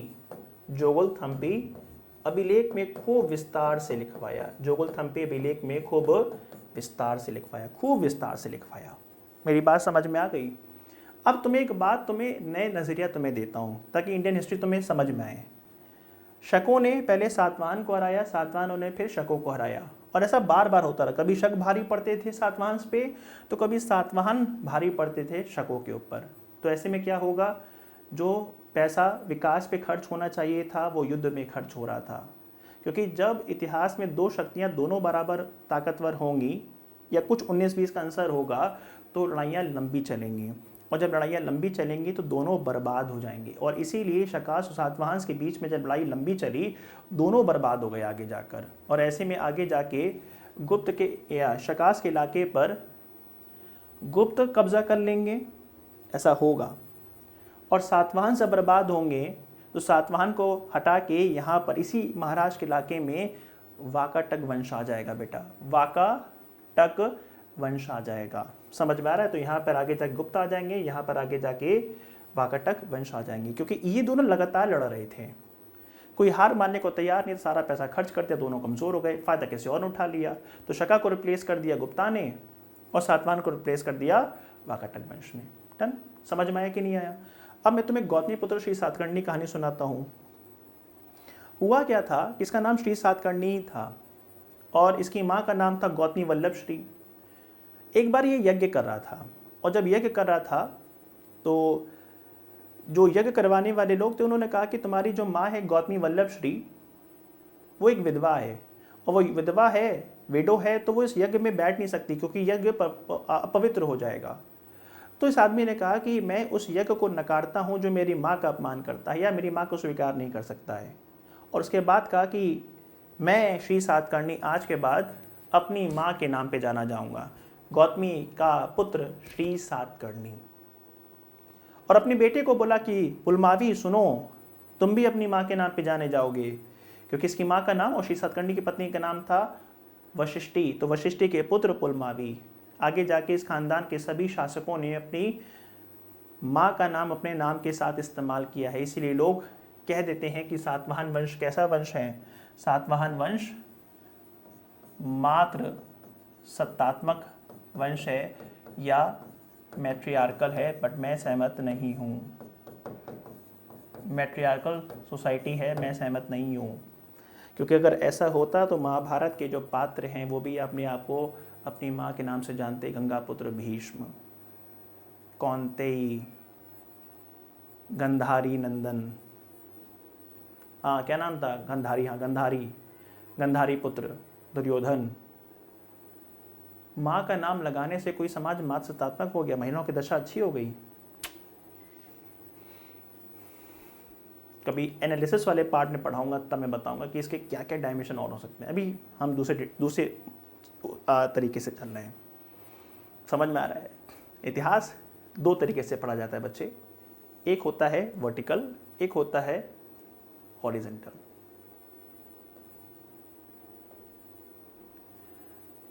अभिलेख में खूब विस्तार से लिखवाया। जोगुल थम्पी अभिलेख में खूब विस्तार से लिखवाया। मेरी बात समझ में आ गई? अब तुम्हें नए नज़रिया तुम्हें देता हूँ ताकि इंडियन हिस्ट्री तुम्हें समझ में आए। शकों ने पहले सातवाहन को हराया, सातवाहनों ने फिर शकों को हराया। और ऐसा बार बार होता रहा। कभी शक भारी पड़ते थे सातवाहन पे तो कभी सातवाहन भारी पड़ते थे शकों के ऊपर। तो ऐसे में क्या होगा? जो पैसा विकास पे खर्च होना चाहिए था वो युद्ध में खर्च हो रहा था। क्योंकि जब इतिहास में दो शक्तियां दोनों बराबर ताकतवर होंगी या कुछ 19-20 का आंसर होगा तो लड़ाइयाँ लंबी चलेंगी। और जब लड़ाइयाँ लंबी चलेंगी तो दोनों बर्बाद हो जाएंगे। और इसीलिए शकास और सातवाहन के बीच में जब लड़ाई लंबी चली दोनों बर्बाद हो गए आगे जाकर। और ऐसे में आगे जाके गुप्त के या शकास के इलाके पर गुप्त कब्जा कर लेंगे, ऐसा होगा। और सातवाहन से बर्बाद होंगे तो सातवाहन को हटा के यहाँ पर इसी महाराष्ट्र के इलाके में वाकाटक वंश आ जाएगा बेटा, वाकाटक वंश आ जाएगा। समझ में आ रहा है? तो यहाँ पर आगे जाके गुप्त आ जाएंगे, यहाँ पर आगे जाके वाकाटक वंश आ जाएंगे। क्योंकि ये दोनों लगातार लड़ रहे थे, कोई हार मानने को तैयार नहीं, सारा पैसा खर्च कर दिया, दोनों कमज़ोर हो गए, फ़ायदा किसी और ने उठा लिया। तो शका को रिप्लेस कर दिया गुप्ता ने और सातवाहन को रिप्लेस कर दिया वाकाटक वंश ने। डन? समझ में आया कि नहीं आया? अब मैं तुम्हें गौतमी पुत्र श्री सातकर्णी कहानी सुनाता हूँ। हुआ क्या था कि इसका नाम श्री सातकर्णी था और इसकी माँ का नाम था गौतमी वल्लभ श्री। एक बार ये यज्ञ कर रहा था और जब यज्ञ कर रहा था तो जो यज्ञ करवाने वाले लोग थे उन्होंने कहा कि तुम्हारी जो माँ है गौतमी वल्लभ श्री वो एक विधवा है और वो विधवा है, विडो है, तो वो इस यज्ञ में बैठ नहीं सकती क्योंकि यज्ञ अपवित्र हो जाएगा। तो इस आदमी ने कहा कि मैं उस यज्ञ को नकारता हूँ जो मेरी माँ का अपमान करता है या मेरी माँ को स्वीकार नहीं कर सकता है। और उसके बाद कहा कि मैं श्री सातकर्णी आज के बाद अपनी माँ के नाम पे जाना जाऊँगा, गौतमी का पुत्र श्री सातकर्णी। और अपने बेटे को बोला कि पुलमावी सुनो, तुम भी अपनी माँ के नाम पे जाने जाओगे, क्योंकि इसकी माँ का नाम और श्री सातकर्णी की पत्नी का नाम था वशिष्ठी। तो वशिष्ठी के पुत्र पुलमावी। आगे जाके इस खानदान के सभी शासकों ने अपनी माँ का नाम अपने नाम के साथ इस्तेमाल किया है। इसीलिए लोग कह देते हैं कि सातवाहन वंश कैसा वंश है? सातवाहन वंश मात्र सत्तात्मक वंश है या मैट्रियार्कल है, बट मैं सहमत नहीं हूँ। मैट्रियार्कल सोसाइटी है, मैं सहमत नहीं हूँ। क्योंकि अगर ऐसा होता तो महाभारत के जो पात्र हैं वो भी अपने आप को अपनी माँ के नाम से जानते। गंगापुत्र भीष्म, कौंतेय, गंधारी नंदन, हाँ क्या नाम था? गंधारी, हाँ गंधारी पुत्र दुर्योधन। माँ का नाम लगाने से कोई समाज मात्र सत्तात्मक हो गया? महिलाओं की दशा अच्छी हो गई? कभी एनालिसिस वाले पार्ट में पढ़ाऊंगा तब मैं बताऊंगा कि इसके क्या क्या डायमेंशन और हो सकते हैं। अभी हम दूसरे तरीके से चल रहे हैं। समझ में आ रहा है? इतिहास दो तरीके से पढ़ा जाता है बच्चे, एक होता है वर्टिकल, एक होता है हॉरिजेंटल।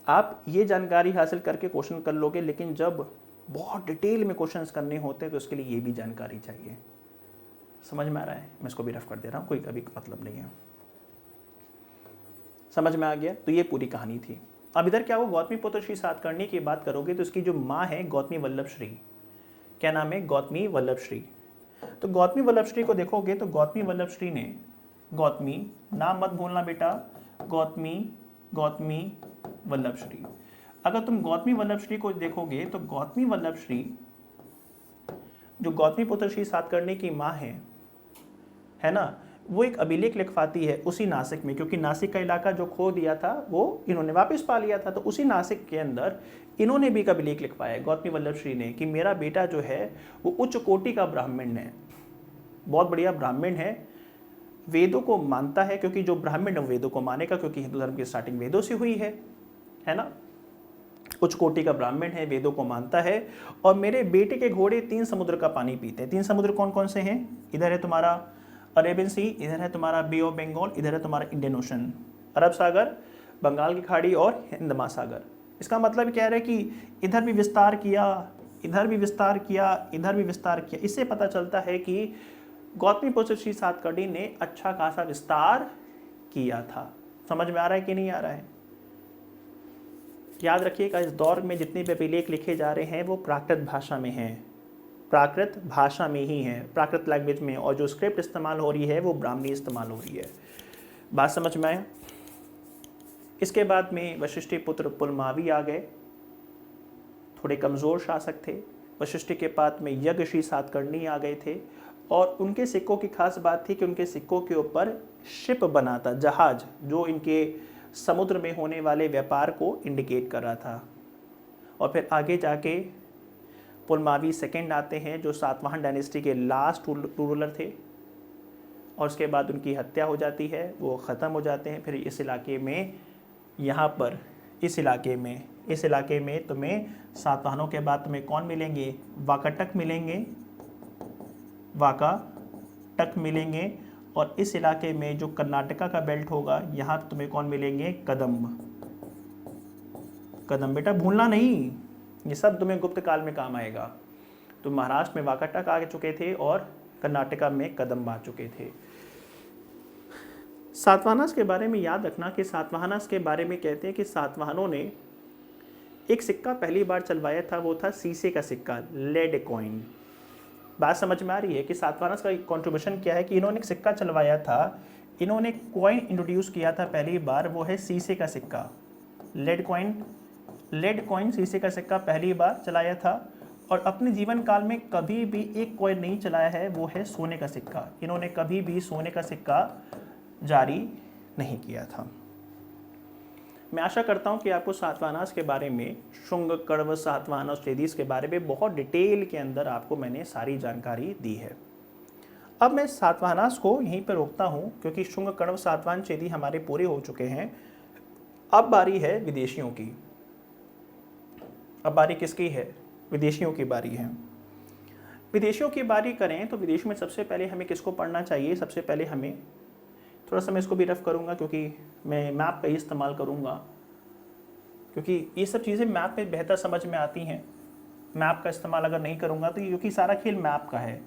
आप ये जानकारी हासिल करके क्वेश्चन कर लोगे, लेकिन जब बहुत डिटेल में क्वेश्चंस करने होते हैं तो उसके लिए ये भी जानकारी चाहिए। समझ में आ रहा है? मैं इसको भी रफ कर दे रहा हूँ, कोई कभी मतलब नहीं है। समझ में आ गया? तो ये पूरी कहानी थी। अब इधर क्या हो, गौतमी पुत्र श्री सातकर्णी की बात करोगे तो इसकी जो माँ है गौतमी वल्लभ श्री, क्या नाम है? गौतमी वल्लभ श्री। तो गौतमी वल्लभ श्री को देखोगे तो गौतमी वल्लभ श्री ने, गौतमी नाम मत भूलना बेटा, गौतमी गौतमी वल्लभ श्री। अगर तुम गौतमी वल्लभ श्री को देखोगे तो गौतमी वल्लभ श्री जो गौतमी पुत्र श्री सातकर्णी की माँ है ना, वो एक अभिलेख लिखवाती है उसी नासिक में, क्योंकि नासिक का इलाका जो खो दिया था वो इन्होंने वापस पा लिया था। तो उसी नासिक के अंदर इन्होंने भी एक अभिलेख लिखवाया गौतमी वल्लभ श्री ने कि मेरा बेटा जो है वो उच्च कोटि का ब्राह्मण है, बहुत बढ़िया ब्राह्मण है, वेदों को मानता है, क्योंकि जो ब्राह्मण है वेदों को मानेगा, क्योंकि हिंदू धर्म की स्टार्टिंग वेदों से हुई है ना। उच्च कोटि का ब्राह्मण है, वेदों को मानता है, और मेरे बेटे के घोड़े 3 समुद्र का पानी पीते हैं। 3 समुद्र कौन कौन से हैं? इधर है तुम्हारा अरेबियन सी, इधर है तुम्हारा बे ऑफ बंगाल, इधर है तुम्हारा इंडियन ओशन, अरब सागर, बंगाल की खाड़ी और हिंद महासागर। इसका मतलब क्या है कि इधर भी विस्तार किया, इधर भी विस्तार किया, इधर भी विस्तार किया। इससे पता चलता है कि गौतमी पुत्र श्री सातकर्णी ने अच्छा खासा विस्तार किया था। समझ में आ रहा है कि नहीं आ रहा है? याद रखिएगा, इस दौर में जितने भी अभिलेख लिखे जा रहे हैं वो प्राकृत भाषा में हैं, प्राकृत भाषा में ही है, प्राकृत लैंग्वेज में, और जो स्क्रिप्ट इस्तेमाल हो रही है वो ब्राह्मणी इस्तेमाल हो रही है। बात समझ में आया? इसके बाद में वशिष्ठी पुत्र पुलमावी आ गए, थोड़े कमज़ोर शासक थे। वशिष्ठी के बाद में यज्ञ श्री सातकर्णी आ गए थे, और उनके सिक्कों की खास बात थी कि उनके सिक्कों के ऊपर शिप बना था, जहाज, जो इनके समुद्र में होने वाले व्यापार को इंडिकेट कर रहा था। और फिर आगे जाके पुलमावी सेकंड आते हैं, जो सातवाहन डायनेस्टी के लास्ट रूलर थे, और उसके बाद उनकी हत्या हो जाती है, वो ख़त्म हो जाते हैं। फिर इस इलाके में, यहाँ पर इस इलाके में तुम्हें सातवाहनों के बाद तुम्हें कौन मिलेंगे? वाकाटक मिलेंगे, वाकाटक मिलेंगे, और इस इलाके में जो कर्नाटका का बेल्ट होगा यहाँ तुम्हें कौन मिलेंगे? कदम्ब। कदम्ब बेटा भूलना नहीं, ये सब तुम्हें गुप्त काल में काम आएगा। तो महाराष्ट्र में वाकाटक आ चुके थे और कर्नाटका में कदम्ब आ चुके थे। सातवाहनास के बारे में याद रखना कि सातवाहनास के बारे में कहते हैं कि सातवाहनों ने एक सिक्का पहली बार चलवाया था, वो था सीसे का सिक्का, लेड कॉइन। बात समझ में आ रही है कि सातवाहनास का कंट्रीब्यूशन क्या है कि इन्होंने एक सिक्का चलवाया था, इन्होंने कॉइन इंट्रोड्यूस किया था पहली बार, वो है सीसे का सिक्का, लेड कॉइन। लेड कॉइन, सीसे का सिक्का पहली बार चलाया था, और अपने जीवन काल में कभी भी एक कॉइन नहीं चलाया है, वो है सोने का सिक्का। इन्होंने कभी भी सोने का सिक्का जारी नहीं किया था। मैं आशा करता हूं कि आपको सातवाहनास के बारे में, शुंग, कण्व, सातवाहन और चेदीस के बारे में बहुत डिटेल के अंदर आपको मैंने सारी जानकारी दी है। अब मैं सातवाहनास को यहीं पर रोकता हूं, क्योंकि शुंग, कण्व, सातवाहन, चेदी हमारे पूरे हो चुके हैं। अब बारी है विदेशियों की। अब बारी किसकी है? विदेशियों की बारी है। विदेशियों की बारी करें तो विदेश में सबसे पहले हमें किसको पढ़ना चाहिए? सबसे पहले हमें, थोड़ा सा मैं इसको भी रफ करूंगा क्योंकि मैं मैप का ही इस्तेमाल करूंगा, क्योंकि ये सब चीज़ें मैप में बेहतर समझ में आती हैं। मैप का इस्तेमाल अगर नहीं करूंगा तो, क्योंकि सारा खेल मैप का है,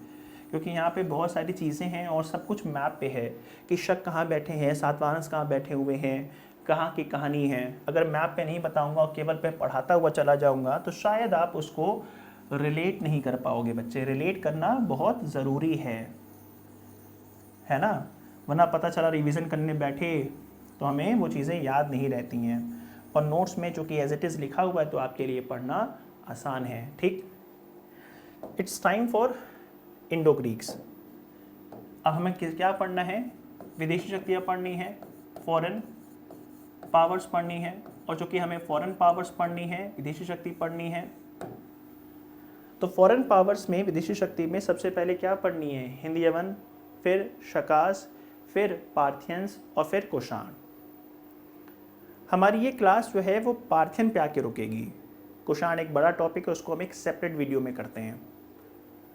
क्योंकि यहाँ पे बहुत सारी चीज़ें हैं और सब कुछ मैप पे है कि शक कहाँ बैठे हैं, सातवाहनास कहाँ बैठे हुए हैं, कहाँ की कहानी है। अगर मैप पे नहीं बताऊंगा और केवल पे पढ़ाता हुआ चला जाऊंगा तो शायद आप उसको रिलेट नहीं कर पाओगे। बच्चे, रिलेट करना बहुत ज़रूरी है ना, वरना पता चला रिवीजन करने बैठे तो हमें वो चीज़ें याद नहीं रहती हैं, और नोट्स में चूँकि एज इट इज़ लिखा हुआ है तो आपके लिए पढ़ना आसान है। ठीक, it's time for Indo Greeks. अब हमें क्या पढ़ना है? विदेशी शक्तियाँ पढ़नी है, फॉरेन पावर्स पढ़नी है, और चूँकि हमें फॉरेन पावर्स पढ़नी है, विदेशी शक्ति पढ़नी है, तो फॉरेन पावर्स में, विदेशी शक्ति में सबसे पहले क्या पढ़नी है? हिंद यवन, फिर शकास, फिर पार्थियंस और फिर कुषाण। हमारी ये क्लास जो है वो पार्थियन पे आके रुकेगी। कुषाण एक बड़ा टॉपिक है, उसको हम एक सेपरेट वीडियो में करते हैं।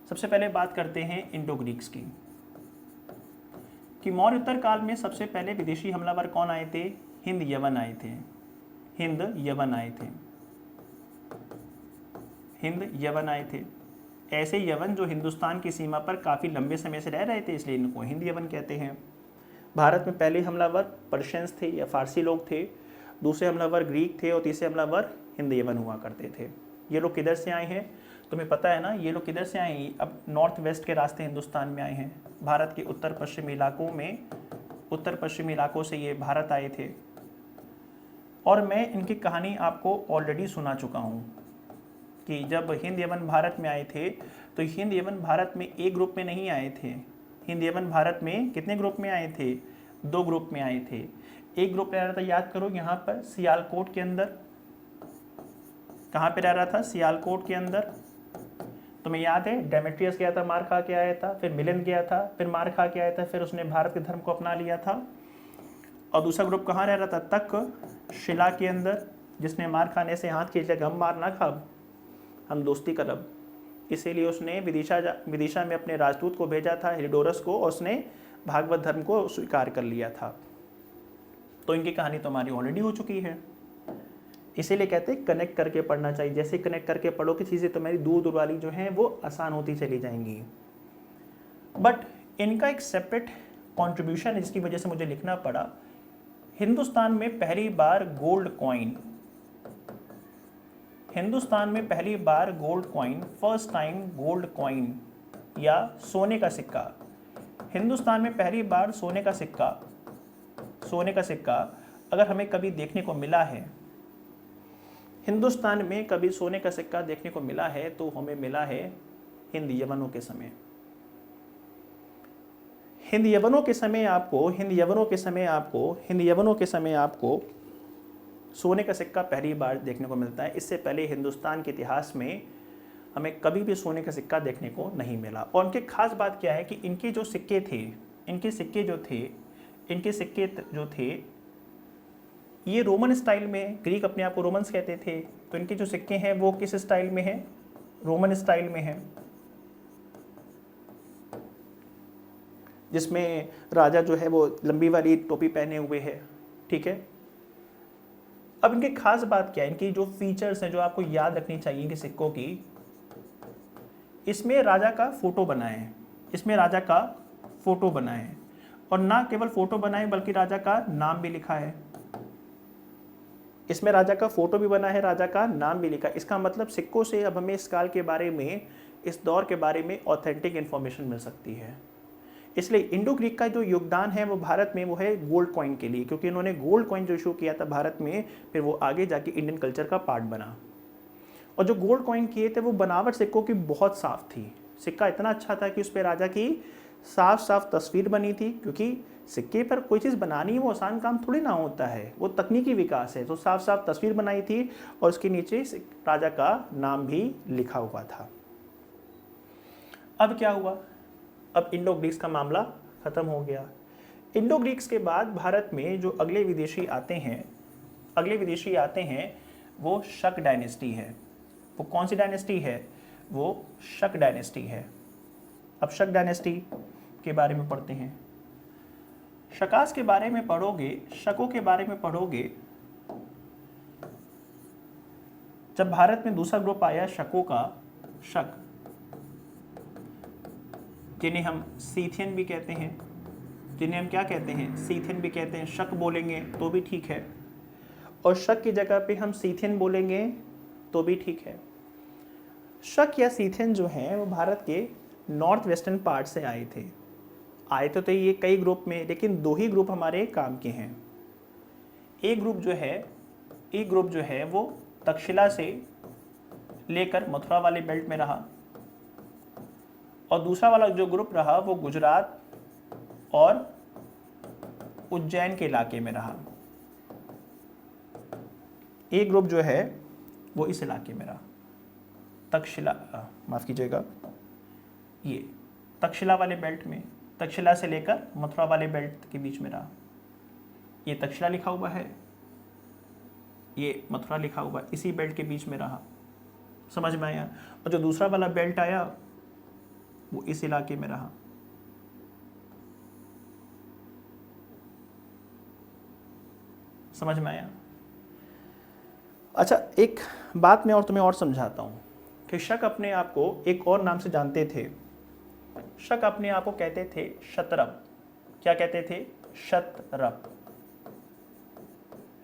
सबसे पहले बात करते हैं इंडो ग्रीक्स की, कि मौर्य उत्तर काल में सबसे पहले विदेशी हमलावर कौन आए थे? हिंद यवन आए थे। हिंद यवन आए थे। हिंद यवन आए थे। ऐसे यवन जो हिंदुस्तान की सीमा पर काफ़ी लंबे समय से रह रहे थे, इसलिए इनको हिंद यवन कहते हैं। भारत में पहले हमलावर पर्शियंस थे या फारसी लोग थे, दूसरे हमलावर ग्रीक थे और तीसरे हमलावर हिंद यवन हुआ करते थे। ये लोग किधर से आए हैं तुम्हें पता है ना? ये लोग किधर से आए हैं? अब नॉर्थ वेस्ट के रास्ते हिंदुस्तान में आए हैं। भारत के उत्तर पश्चिमी इलाकों में, उत्तर पश्चिमी इलाकों से ये भारत आए थे। और मैं इनकी कहानी आपको ऑलरेडी सुना चुका हूँ कि जब हिंद यवन भारत में आए थे तो हिंद यवन भारत में एक ग्रुप में नहीं आए थे। हिंद यवन भारत में कितने ग्रुप में आए थे? 2 ग्रुप में आए थे। एक ग्रुप रह रहा था, याद करो, यहाँ पर सियालकोट के अंदर। कहाँ पे रह रहा था? सियालकोट के अंदर। तुम्हें याद है डेमेट्रियस गया था, मार खा के आया था, फिर मिलन गया था, फिर मार खा के आया था, फिर उसने भारत के धर्म को अपना लिया था। और दूसरा ग्रुप कहाँ रह रहा था? तक शिला के अंदर, जिसने मार खाने से हाथ खींच लिया, हम मार ना खाब, हम दोस्ती करब। इसीलिए उसने विदिशा में अपने राजदूत को भेजा था, हेलिडोरस को, और उसने भागवत धर्म को स्वीकार कर लिया था। तो इनकी कहानी तो हमारी ऑलरेडी हो चुकी है। इसीलिए कहते हैं कनेक्ट करके पढ़ना चाहिए। जैसे कनेक्ट करके पढ़ोगे चीज़ें तो मेरी दूर दूर वाली जो हैं वो आसान होती चली जाएंगी। बट इनका एक सेपरेट कॉन्ट्रीब्यूशन है जिसकी वजह से मुझे लिखना पड़ा। हिंदुस्तान में पहली बार गोल्ड कॉइन, हिंदुस्तान में पहली बार gold coin, first time gold coin या सोने का सिक्का, हिंदुस्तान में पहली बार सोने का सिक्का, सोने का सिक्का अगर हमें कभी देखने को मिला है, हिंदुस्तान में कभी सोने का सिक्का देखने को मिला है तो हमें मिला है हिंद यवनों के समय। हिंद यवनों के समय आपको सोने का सिक्का पहली बार देखने को मिलता है। इससे पहले हिंदुस्तान के इतिहास में हमें कभी भी सोने का सिक्का देखने को नहीं मिला। और उनकी खास बात क्या है कि इनके जो सिक्के थे, इनके सिक्के जो थे ये रोमन स्टाइल में, ग्रीक अपने आप को रोमन्स कहते थे, तो इनके जो सिक्के हैं वो किस स्टाइल में हैं? रोमन स्टाइल में हैं, जिसमें राजा जो है वो लंबी वाली टोपी पहने हुए है। ठीक है, अब इनकी खास बात क्या है? इनकी जो फीचर्स हैं जो आपको याद रखनी चाहिए इनके सिक्कों की, इसमें राजा का फोटो बनाए हैं, इसमें राजा का फोटो बनाए हैं, और ना केवल फोटो बनाए बल्कि राजा का नाम भी लिखा है। इसमें राजा का फोटो भी बना है, राजा का नाम भी लिखा है। इसका मतलब सिक्कों से अब हमें इस काल के बारे में, इस दौर के बारे में ऑथेंटिक इन्फॉर्मेशन मिल सकती है। इसलिए इंडो ग्रीक का जो योगदान है वो भारत में वो है गोल्ड कॉइन के लिए, क्योंकि इन्होंने गोल्ड कॉइन जो इशू किया था भारत में, फिर वो आगे जाके इंडियन कल्चर का पार्ट बना। और जो गोल्ड कॉइन किए थे वो बनावट सिक्कों की बहुत साफ थी। सिक्का इतना अच्छा था कि उस पर राजा की साफ साफ तस्वीर बनी थी, क्योंकि सिक्के पर कोई चीज़ बनानी वो आसान काम थोड़ी ना होता है, वो तकनीकी विकास है। तो साफ साफ तस्वीर बनाई थी और उसके नीचे राजा का नाम भी लिखा हुआ था। अब क्या हुआ? अब इंडो ग्रीक्स का मामला ख़त्म हो गया। इंडो ग्रीक्स के बाद भारत में जो अगले विदेशी आते हैं वो शक डायनेस्टी है। वो कौन सी डायनेस्टी है? वो शक डायनेस्टी है। अब शक डायनेस्टी के बारे में पढ़ते हैं। शकास के बारे में पढ़ोगे, शकों के बारे में पढ़ोगे, जब भारत में दूसरा ग्रुप आया शकों का, शक, जिन्हें हम सीथियन भी कहते हैं, जिन्हें हम क्या कहते हैं? सीथियन भी कहते हैं। शक बोलेंगे तो भी ठीक है, और शक की जगह पे हम सीथियन बोलेंगे तो भी ठीक है। शक या सीथियन जो हैं वो भारत के नॉर्थ वेस्टर्न पार्ट से आए थे। तो ये कई ग्रुप में, लेकिन 2 ही ग्रुप हमारे काम के हैं। एक ग्रुप जो है वो तक्षशिला से लेकर मथुरा वाले बेल्ट में रहा, और दूसरा वाला जो ग्रुप रहा वो गुजरात और उज्जैन के इलाके में रहा। एक ग्रुप जो है वो इस इलाके में रहा, तक्षशिला, माफ़ कीजिएगा, ये तक्षशिला वाले बेल्ट में, तक्षशिला से लेकर मथुरा वाले बेल्ट के बीच में रहा। ये तक्षशिला लिखा हुआ है, ये मथुरा लिखा हुआ इसी बेल्ट के बीच में रहा, समझ में आया। और जो दूसरा वाला बेल्ट आया वो इस इलाके में रहा। समझ में आया। अच्छा, एक बात मैं और तुम्हें और समझाता हूँ कि शक अपने आप को एक और नाम से जानते थे। शक अपने आप को कहते थे शतरप। क्या कहते थे? शतरप।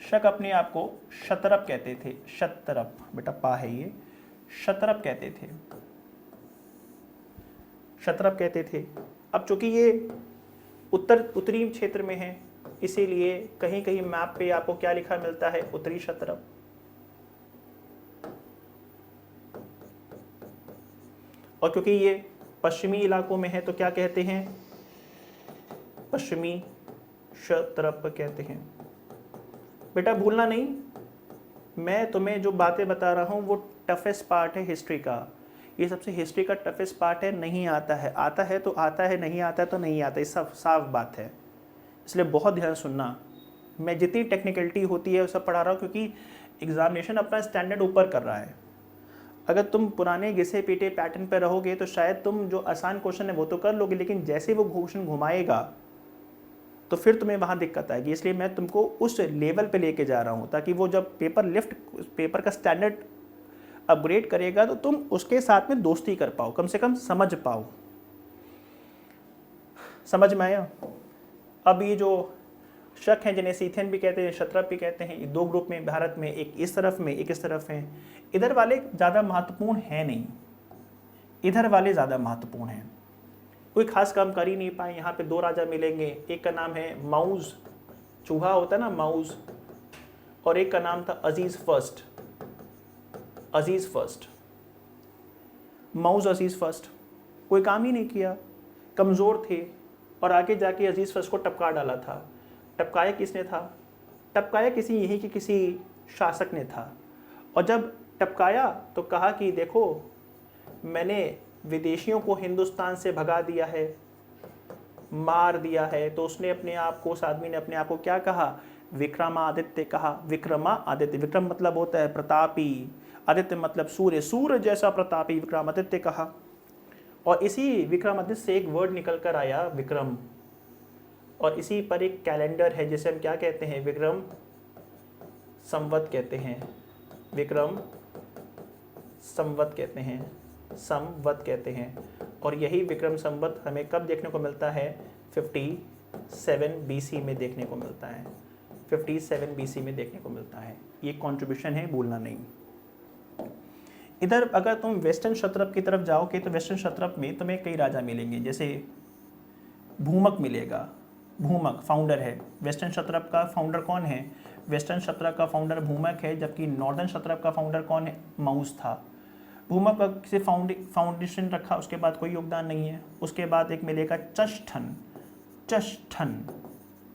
शक अपने आप को शतरप कहते थे। शतरप, बेटा पा है ये, शतरप कहते थे, शतरप कहते थे। अब चूंकि ये उत्तरी क्षेत्र में है, इसीलिए कहीं कहीं मैप पे आपको क्या लिखा मिलता है? उत्तरी शतरप। और क्योंकि ये पश्चिमी इलाकों में है तो क्या कहते हैं? पश्चिमी शतरप कहते हैं। बेटा भूलना नहीं, मैं तुम्हें जो बातें बता रहा हूँ वो टफेस्ट पार्ट है हिस्ट्री का। ये सबसे हिस्ट्री का टफेस्ट पार्ट है। नहीं आता है, आता है तो आता है, नहीं आता है तो नहीं आता, ये सब साफ बात है। इसलिए बहुत ध्यान सुनना। मैं जितनी टेक्निकलिटी होती है वो सब पढ़ा रहा हूँ क्योंकि एग्जामिनेशन अपना स्टैंडर्ड ऊपर कर रहा है। अगर तुम पुराने घिसे पीटे पैटर्न पर रहोगे तो शायद तुम जो आसान क्वेश्चन है वो तो कर लोगे, लेकिन जैसे वो क्वेश्चन घुमाएगा तो फिर तुम्हें वहाँ दिक्कत आएगी। इसलिए मैं तुमको उस लेवल पे लेके जा रहा हूँ ताकि वो जब पेपर का स्टैंडर्ड अपग्रेड करेगा तो तुम उसके साथ में दोस्ती कर पाओ, कम से कम समझ पाओ। समझ में आया? अब ये जो शक हैं जिन्हें सीथेन भी कहते हैं, शतरप भी कहते हैं, ये दो ग्रुप में भारत में, एक इस तरफ में एक इस तरफ है। इधर वाले ज़्यादा महत्वपूर्ण है नहीं, इधर वाले ज़्यादा महत्वपूर्ण हैं। कोई खास काम कर ही नहीं पाए। यहाँ पे दो राजा मिलेंगे, एक का नाम है माउज, चूहा होता है ना माउज, और एक का नाम था अजीज फर्स्ट। अजीज फर्स्ट, माउज अजीज फर्स्ट, कोई काम ही नहीं किया, कमज़ोर थे और आगे जाके अजीज फर्स्ट को टपका डाला था। टपकाया किसने था? टपकाया किसी यहीं के किसी शासक ने था। और जब टपकाया तो कहा कि देखो मैंने विदेशियों को हिंदुस्तान से भगा दिया है, मार दिया है। तो उसने अपने आप को, उस आदमी ने अपने आप को क्या कहा? विक्रमादित्य कहा। विक्रमादित्य, विक्रम मतलब होता है प्रतापी, आदित्य मतलब सूर्य, सूर्य जैसा प्रतापी, विक्रमादित्य कहा। और इसी विक्रमादित्य से एक वर्ड निकल कर आया विक्रम, और इसी पर एक कैलेंडर है जिसे हम क्या कहते हैं? विक्रम संवत कहते हैं। विक्रम संवत कहते हैं, संवत कहते हैं। और यही विक्रम संवत हमें कब देखने को मिलता है? 57 BC में देखने को मिलता है। 57 BC में देखने को मिलता है। ये कंट्रीब्यूशन है, भूलना नहीं। इधर अगर तुम वेस्टर्न शतरप की तरफ जाओगे तो वेस्टर्न शतरप में तुम्हें कई राजा मिलेंगे, जैसे भूमक मिलेगा। भूमक फाउंडर है। वेस्टर्न शतरप का फाउंडर कौन है? वेस्टर्न शतरप का फाउंडर भूमक है, जबकि नॉर्दर्न शतरप का फाउंडर कौन है? माउस था। भूमक का किसी फाउंडेशन रखा, उसके बाद कोई योगदान नहीं है। उसके बाद एक मिलेगा चष्ठन। चष्ठन,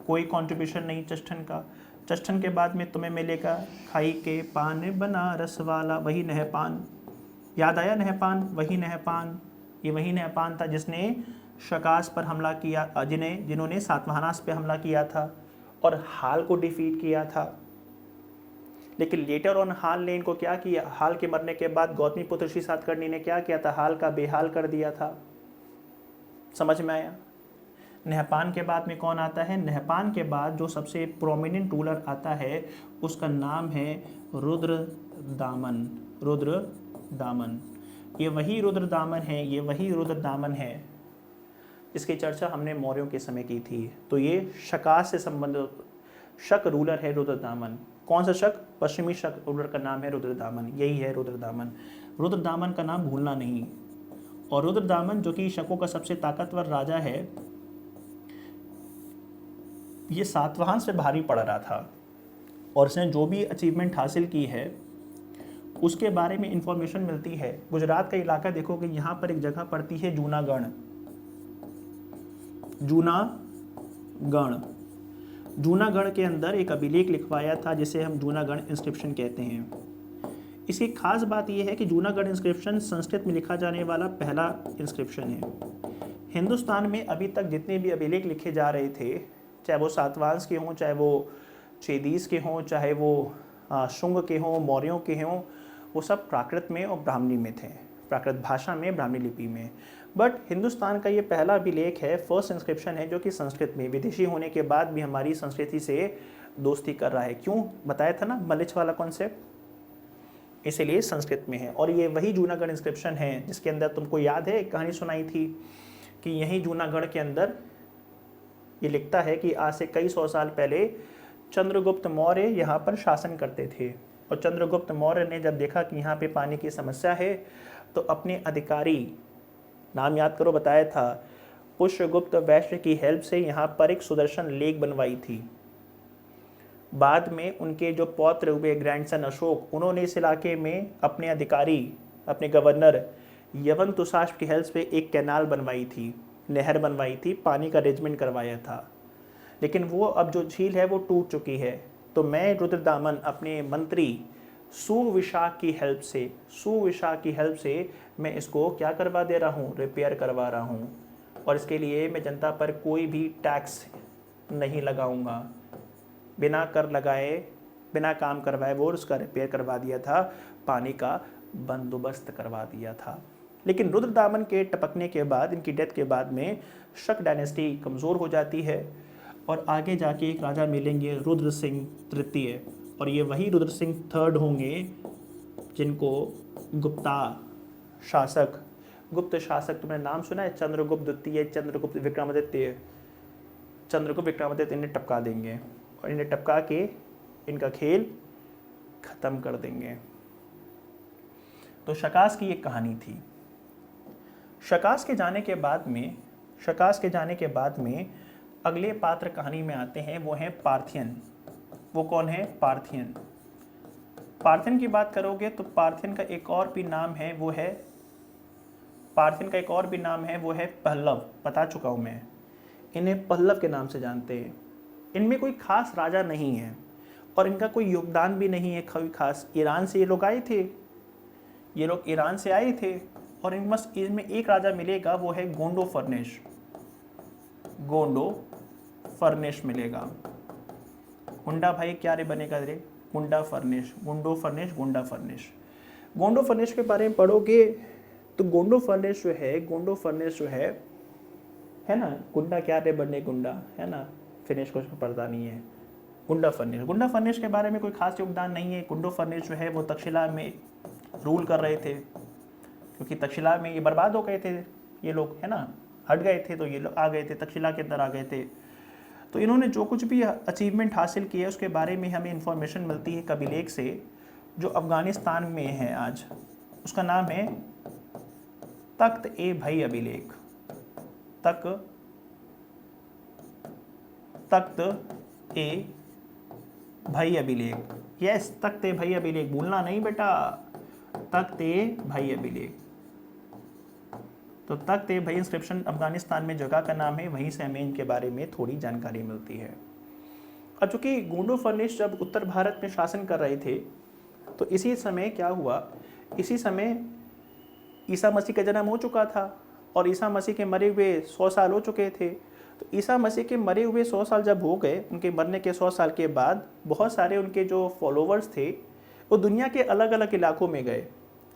कोई कंट्रीब्यूशन नहीं चष्ठन का। चष्ठन के बाद में तुम्हें मिलेगा खाई के पान बनारस वाला, वही नहपान। याद आया नहपान? वही नहपान, ये वही नहपान था जिसने शकास पर हमला किया, जिन्होंने सातवाहनास पे हमला किया था और हाल को डिफीट किया था। लेकिन लेटर ऑन हाल ने इनको क्या किया? हाल के मरने के बाद गौतमी पुत्र श्री सातकर्णी ने क्या किया था? हाल का बेहाल कर दिया था। समझ में आया? नहपान के बाद में कौन आता है? नहपान के बाद जो सबसे प्रोमिनेंट रूलर आता है उसका नाम है रुद्रदामन। रुद्रदामन, ये वही रुद्रदामन है, ये वही रुद्रदामन है। इसकी चर्चा हमने मौर्यों के समय की थी। तो ये शकास से संबंधित शक रूलर है रुद्रदामन। कौन सा शक? पश्चिमी शक रूलर का नाम है रुद्रदामन। यही है रुद्रदामन। रुद्रदामन का नाम भूलना नहीं। और रुद्रदामन जो कि शकों का सबसे ताकतवर राजा है, ये सातवाहन से भारी पड़ रहा था और इसने जो भी अचीवमेंट हासिल की है उसके बारे में इंफॉर्मेशन मिलती है। गुजरात का इलाका देखोगे, यहाँ पर एक जगह पड़ती है जूनागढ़। जूनागढ़, जूनागढ़ के अंदर एक अभिलेख लिखवाया था जिसे हम जूनागढ़ इंस्क्रिप्शन कहते हैं। इसकी खास बात यह है कि जूनागढ़ इंस्क्रिप्शन संस्कृत में लिखा जाने वाला पहला इंस्क्रिप्शन है। हिंदुस्तान में अभी तक जितने भी अभिलेख लिखे जा रहे थे, चाहे वो सातवाहन के हों, चाहे वो चेदीस के हों, चाहे वो शुंग के हों, मौर्यों के हों, वो सब प्राकृत में और ब्राह्मणी में थे, प्राकृत भाषा में, ब्राह्मणी लिपि में। बट हिंदुस्तान का ये पहला अभिलेख है, फर्स्ट इंस्क्रिप्शन है जो कि संस्कृत में, विदेशी होने के बाद भी हमारी संस्कृति से दोस्ती कर रहा है। क्यों? बताया था ना, मलिच वाला कॉन्सेप्ट, इसीलिए संस्कृत में है। और ये वही जूनागढ़ इंस्क्रिप्शन है जिसके अंदर तुमको याद है एक कहानी सुनाई थी कि यही जूनागढ़ के अंदर ये लिखता है कि आज से कई सौ साल पहले चंद्रगुप्त मौर्य यहाँ पर शासन करते थे। और चंद्रगुप्त मौर्य ने जब देखा कि यहाँ पे पानी की समस्या है तो अपने अधिकारी, नाम याद करो, बताया था, पुष्यगुप्त वैश्य की हेल्प से यहाँ पर एक सुदर्शन लेक बनवाई थी। बाद में उनके जो पौत्र हुए ग्रैंडसन अशोक, उन्होंने इस इलाके में अपने अधिकारी, अपने गवर्नर यवन तुषाश्व की हेल्प से एक कैनाल बनवाई थी, नहर बनवाई थी, पानी का अरेंजमेंट करवाया था। लेकिन वो अब जो झील है वो टूट चुकी है। तो मैं रुद्रदामन अपने मंत्री सुविशाख की हेल्प से मैं इसको क्या करवा दे रहा हूँ, रिपेयर करवा रहा हूँ। और इसके लिए मैं जनता पर कोई भी टैक्स नहीं लगाऊंगा, बिना कर लगाए, बिना काम करवाए वो उसका रिपेयर करवा दिया था, पानी का बंदोबस्त करवा दिया था। लेकिन रुद्रदामन के टपकने के बाद, इनकी डेथ के बाद में शक डायनेस्टी कमज़ोर हो जाती है और आगे जाके एक राजा मिलेंगे रुद्र सिंह तृतीय, और ये वही रुद्र सिंह थर्ड होंगे जिनको गुप्त शासक तुमने नाम सुना है, चंद्रगुप्त द्वितीय, चंद्रगुप्त विक्रमादित्य इन्हें टपका देंगे और इन्हें टपका के इनका खेल खत्म कर देंगे। तो शकास की एक कहानी थी। शकास के जाने के बाद में अगले पात्र कहानी में आते हैं, वो हैं पार्थियन। वो कौन है? पार्थियन। पार्थियन की बात करोगे तो पार्थियन का एक और भी नाम है, वो है पल्लव। बता चुका हूँ मैं, इन्हें पल्लव के नाम से जानते हैं। इनमें कोई खास राजा नहीं है और इनका कोई योगदान भी नहीं है कोई खास। ईरान से ये लोग आए थे और इनमें एक राजा मिलेगा, वो है गोंडो फर्नेश मिलेगा। गुंडा भाई क्या रे बनेगा रे? गोंडो फर्नेश के बारे में पढ़ोगे तो गोंडो फर्नेश जो है ना, गुंडा क्या रे बने गुंडा, है ना, फिनिश कुछ पढ़ता नहीं है। गुंडा फर्नेश के बारे में कोई खास योगदान नहीं है। गुंडो फर्नेश जो है वो तक्षशिला में रूल कर रहे थे, क्योंकि तक्षशिला में ये बर्बाद हो गए थे ये लोग, है ना, हट गए थे तो ये लोग आ गए थे, तक्षशिला के अंदर आ गए थे। तो इन्होंने जो कुछ भी अचीवमेंट हासिल किया उसके बारे में हमें इंफॉर्मेशन मिलती है कभी से, जो अफगानिस्तान में है आज। उसका नाम है तख्त ए भाई अभिलेख। तख्त ए भाई अभिलेख। यस, तख्त ए भाई अभिलेख, भूलना नहीं बेटा, तख्त ए भाई अभिलेख। तो तख्त ए भाई इंस्क्रिप्शन अफगानिस्तान में जगह का नाम है, वहीं से हमें इनके बारे में थोड़ी जानकारी मिलती है। अब चूंकि गोंडो फर्नेश जब उत्तर भारत में शासन कर रहे थे तो इसी समय क्या हुआ, इसी समय ईसा मसीह का जन्म हो चुका था और ईसा मसीह के मरे हुए 100 साल हो चुके थे। तो ईसा मसीह के मरे हुए 100 साल जब हो गए, उनके मरने के 100 साल के बाद बहुत सारे उनके जो फॉलोवर्स थे वो दुनिया के अलग अलग इलाकों में गए।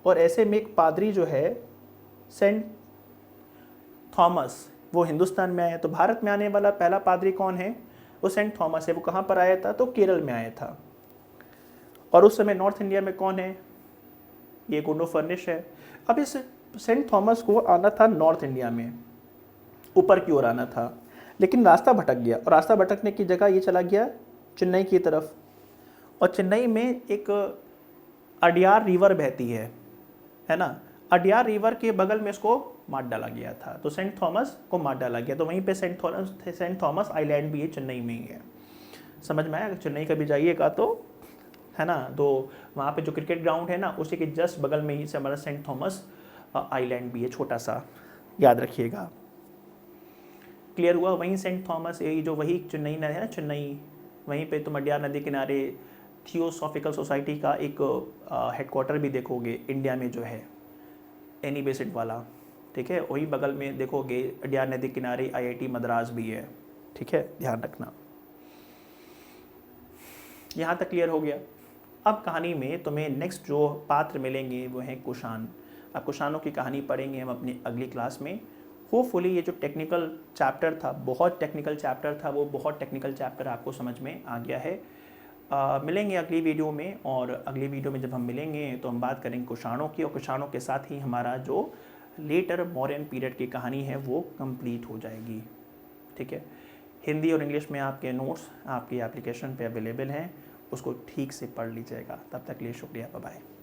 और ऐसे में एक पादरी जो है सेंट थॉमस, वो हिंदुस्तान में आया। तो भारत में आने वाला पहला पादरी कौन है? वो सेंट थॉमस है। वो कहाँ पर आया था? तो केरल में आया था। और उस समय नॉर्थ इंडिया में कौन है? ये गोंडो फर्नेश है। अब इस सेंट थॉमस को आना था नॉर्थ इंडिया में, ऊपर की ओर आना था, लेकिन रास्ता भटक गया और रास्ता भटकने की जगह ये चला गया चेन्नई की तरफ। और चेन्नई में एक अडियार रिवर बहती है ना, अडियार रिवर के बगल में इसको मार डाला गया था। तो सेंट थॉमस को मार डाला गया। तो वहीं पे सेंट थॉमस आइलैंड भी है, चेन्नई में ही है। समझ में आया? अगर चेन्नई कभी जाइएगा तो, है ना, तो वहाँ पे जो क्रिकेट ग्राउंड है ना, उसी के जस्ट बगल में ही से हमारा सेंट थॉमस आइलैंड भी है, छोटा सा, याद रखिएगा। क्लियर हुआ? वहीं सेंट थॉमस, यही जो वही चेन्नई है ना, चेन्नई, वहीं पे तुम अडियार नदी किनारे थियोसॉफिकल सोसाइटी का एक हेडक्वार्टर भी देखोगे इंडिया में जो है, एनी बेसिड वाला, ठीक है। वही बगल में देखोगे अडियार नदी किनारे IIT मद्रास भी है, ठीक है, ध्यान रखना। यहाँ तक क्लियर हो गया। अब कहानी में तुम्हें नेक्स्ट जो पात्र मिलेंगे वो हैं कुषाण। अब कुषाणों की कहानी पढ़ेंगे हम अपनी अगली क्लास में। होपफुली ये जो टेक्निकल चैप्टर था, बहुत टेक्निकल चैप्टर था, वो बहुत टेक्निकल चैप्टर आपको समझ में आ गया है। मिलेंगे अगली वीडियो में, और अगली वीडियो में जब हम मिलेंगे तो हम बात करेंगे कुषाणों की, और कुषाणों के साथ ही हमारा जो लेटर मौर्यन पीरियड की कहानी है वो कंप्लीट हो जाएगी। ठीक है, हिंदी और इंग्लिश में आपके नोट्स आपकी एप्लीकेशन पे अवेलेबल हैं, उसको ठीक से पढ़ लीजिएगा। तब तक के लिए शुक्रिया, बाय बाय।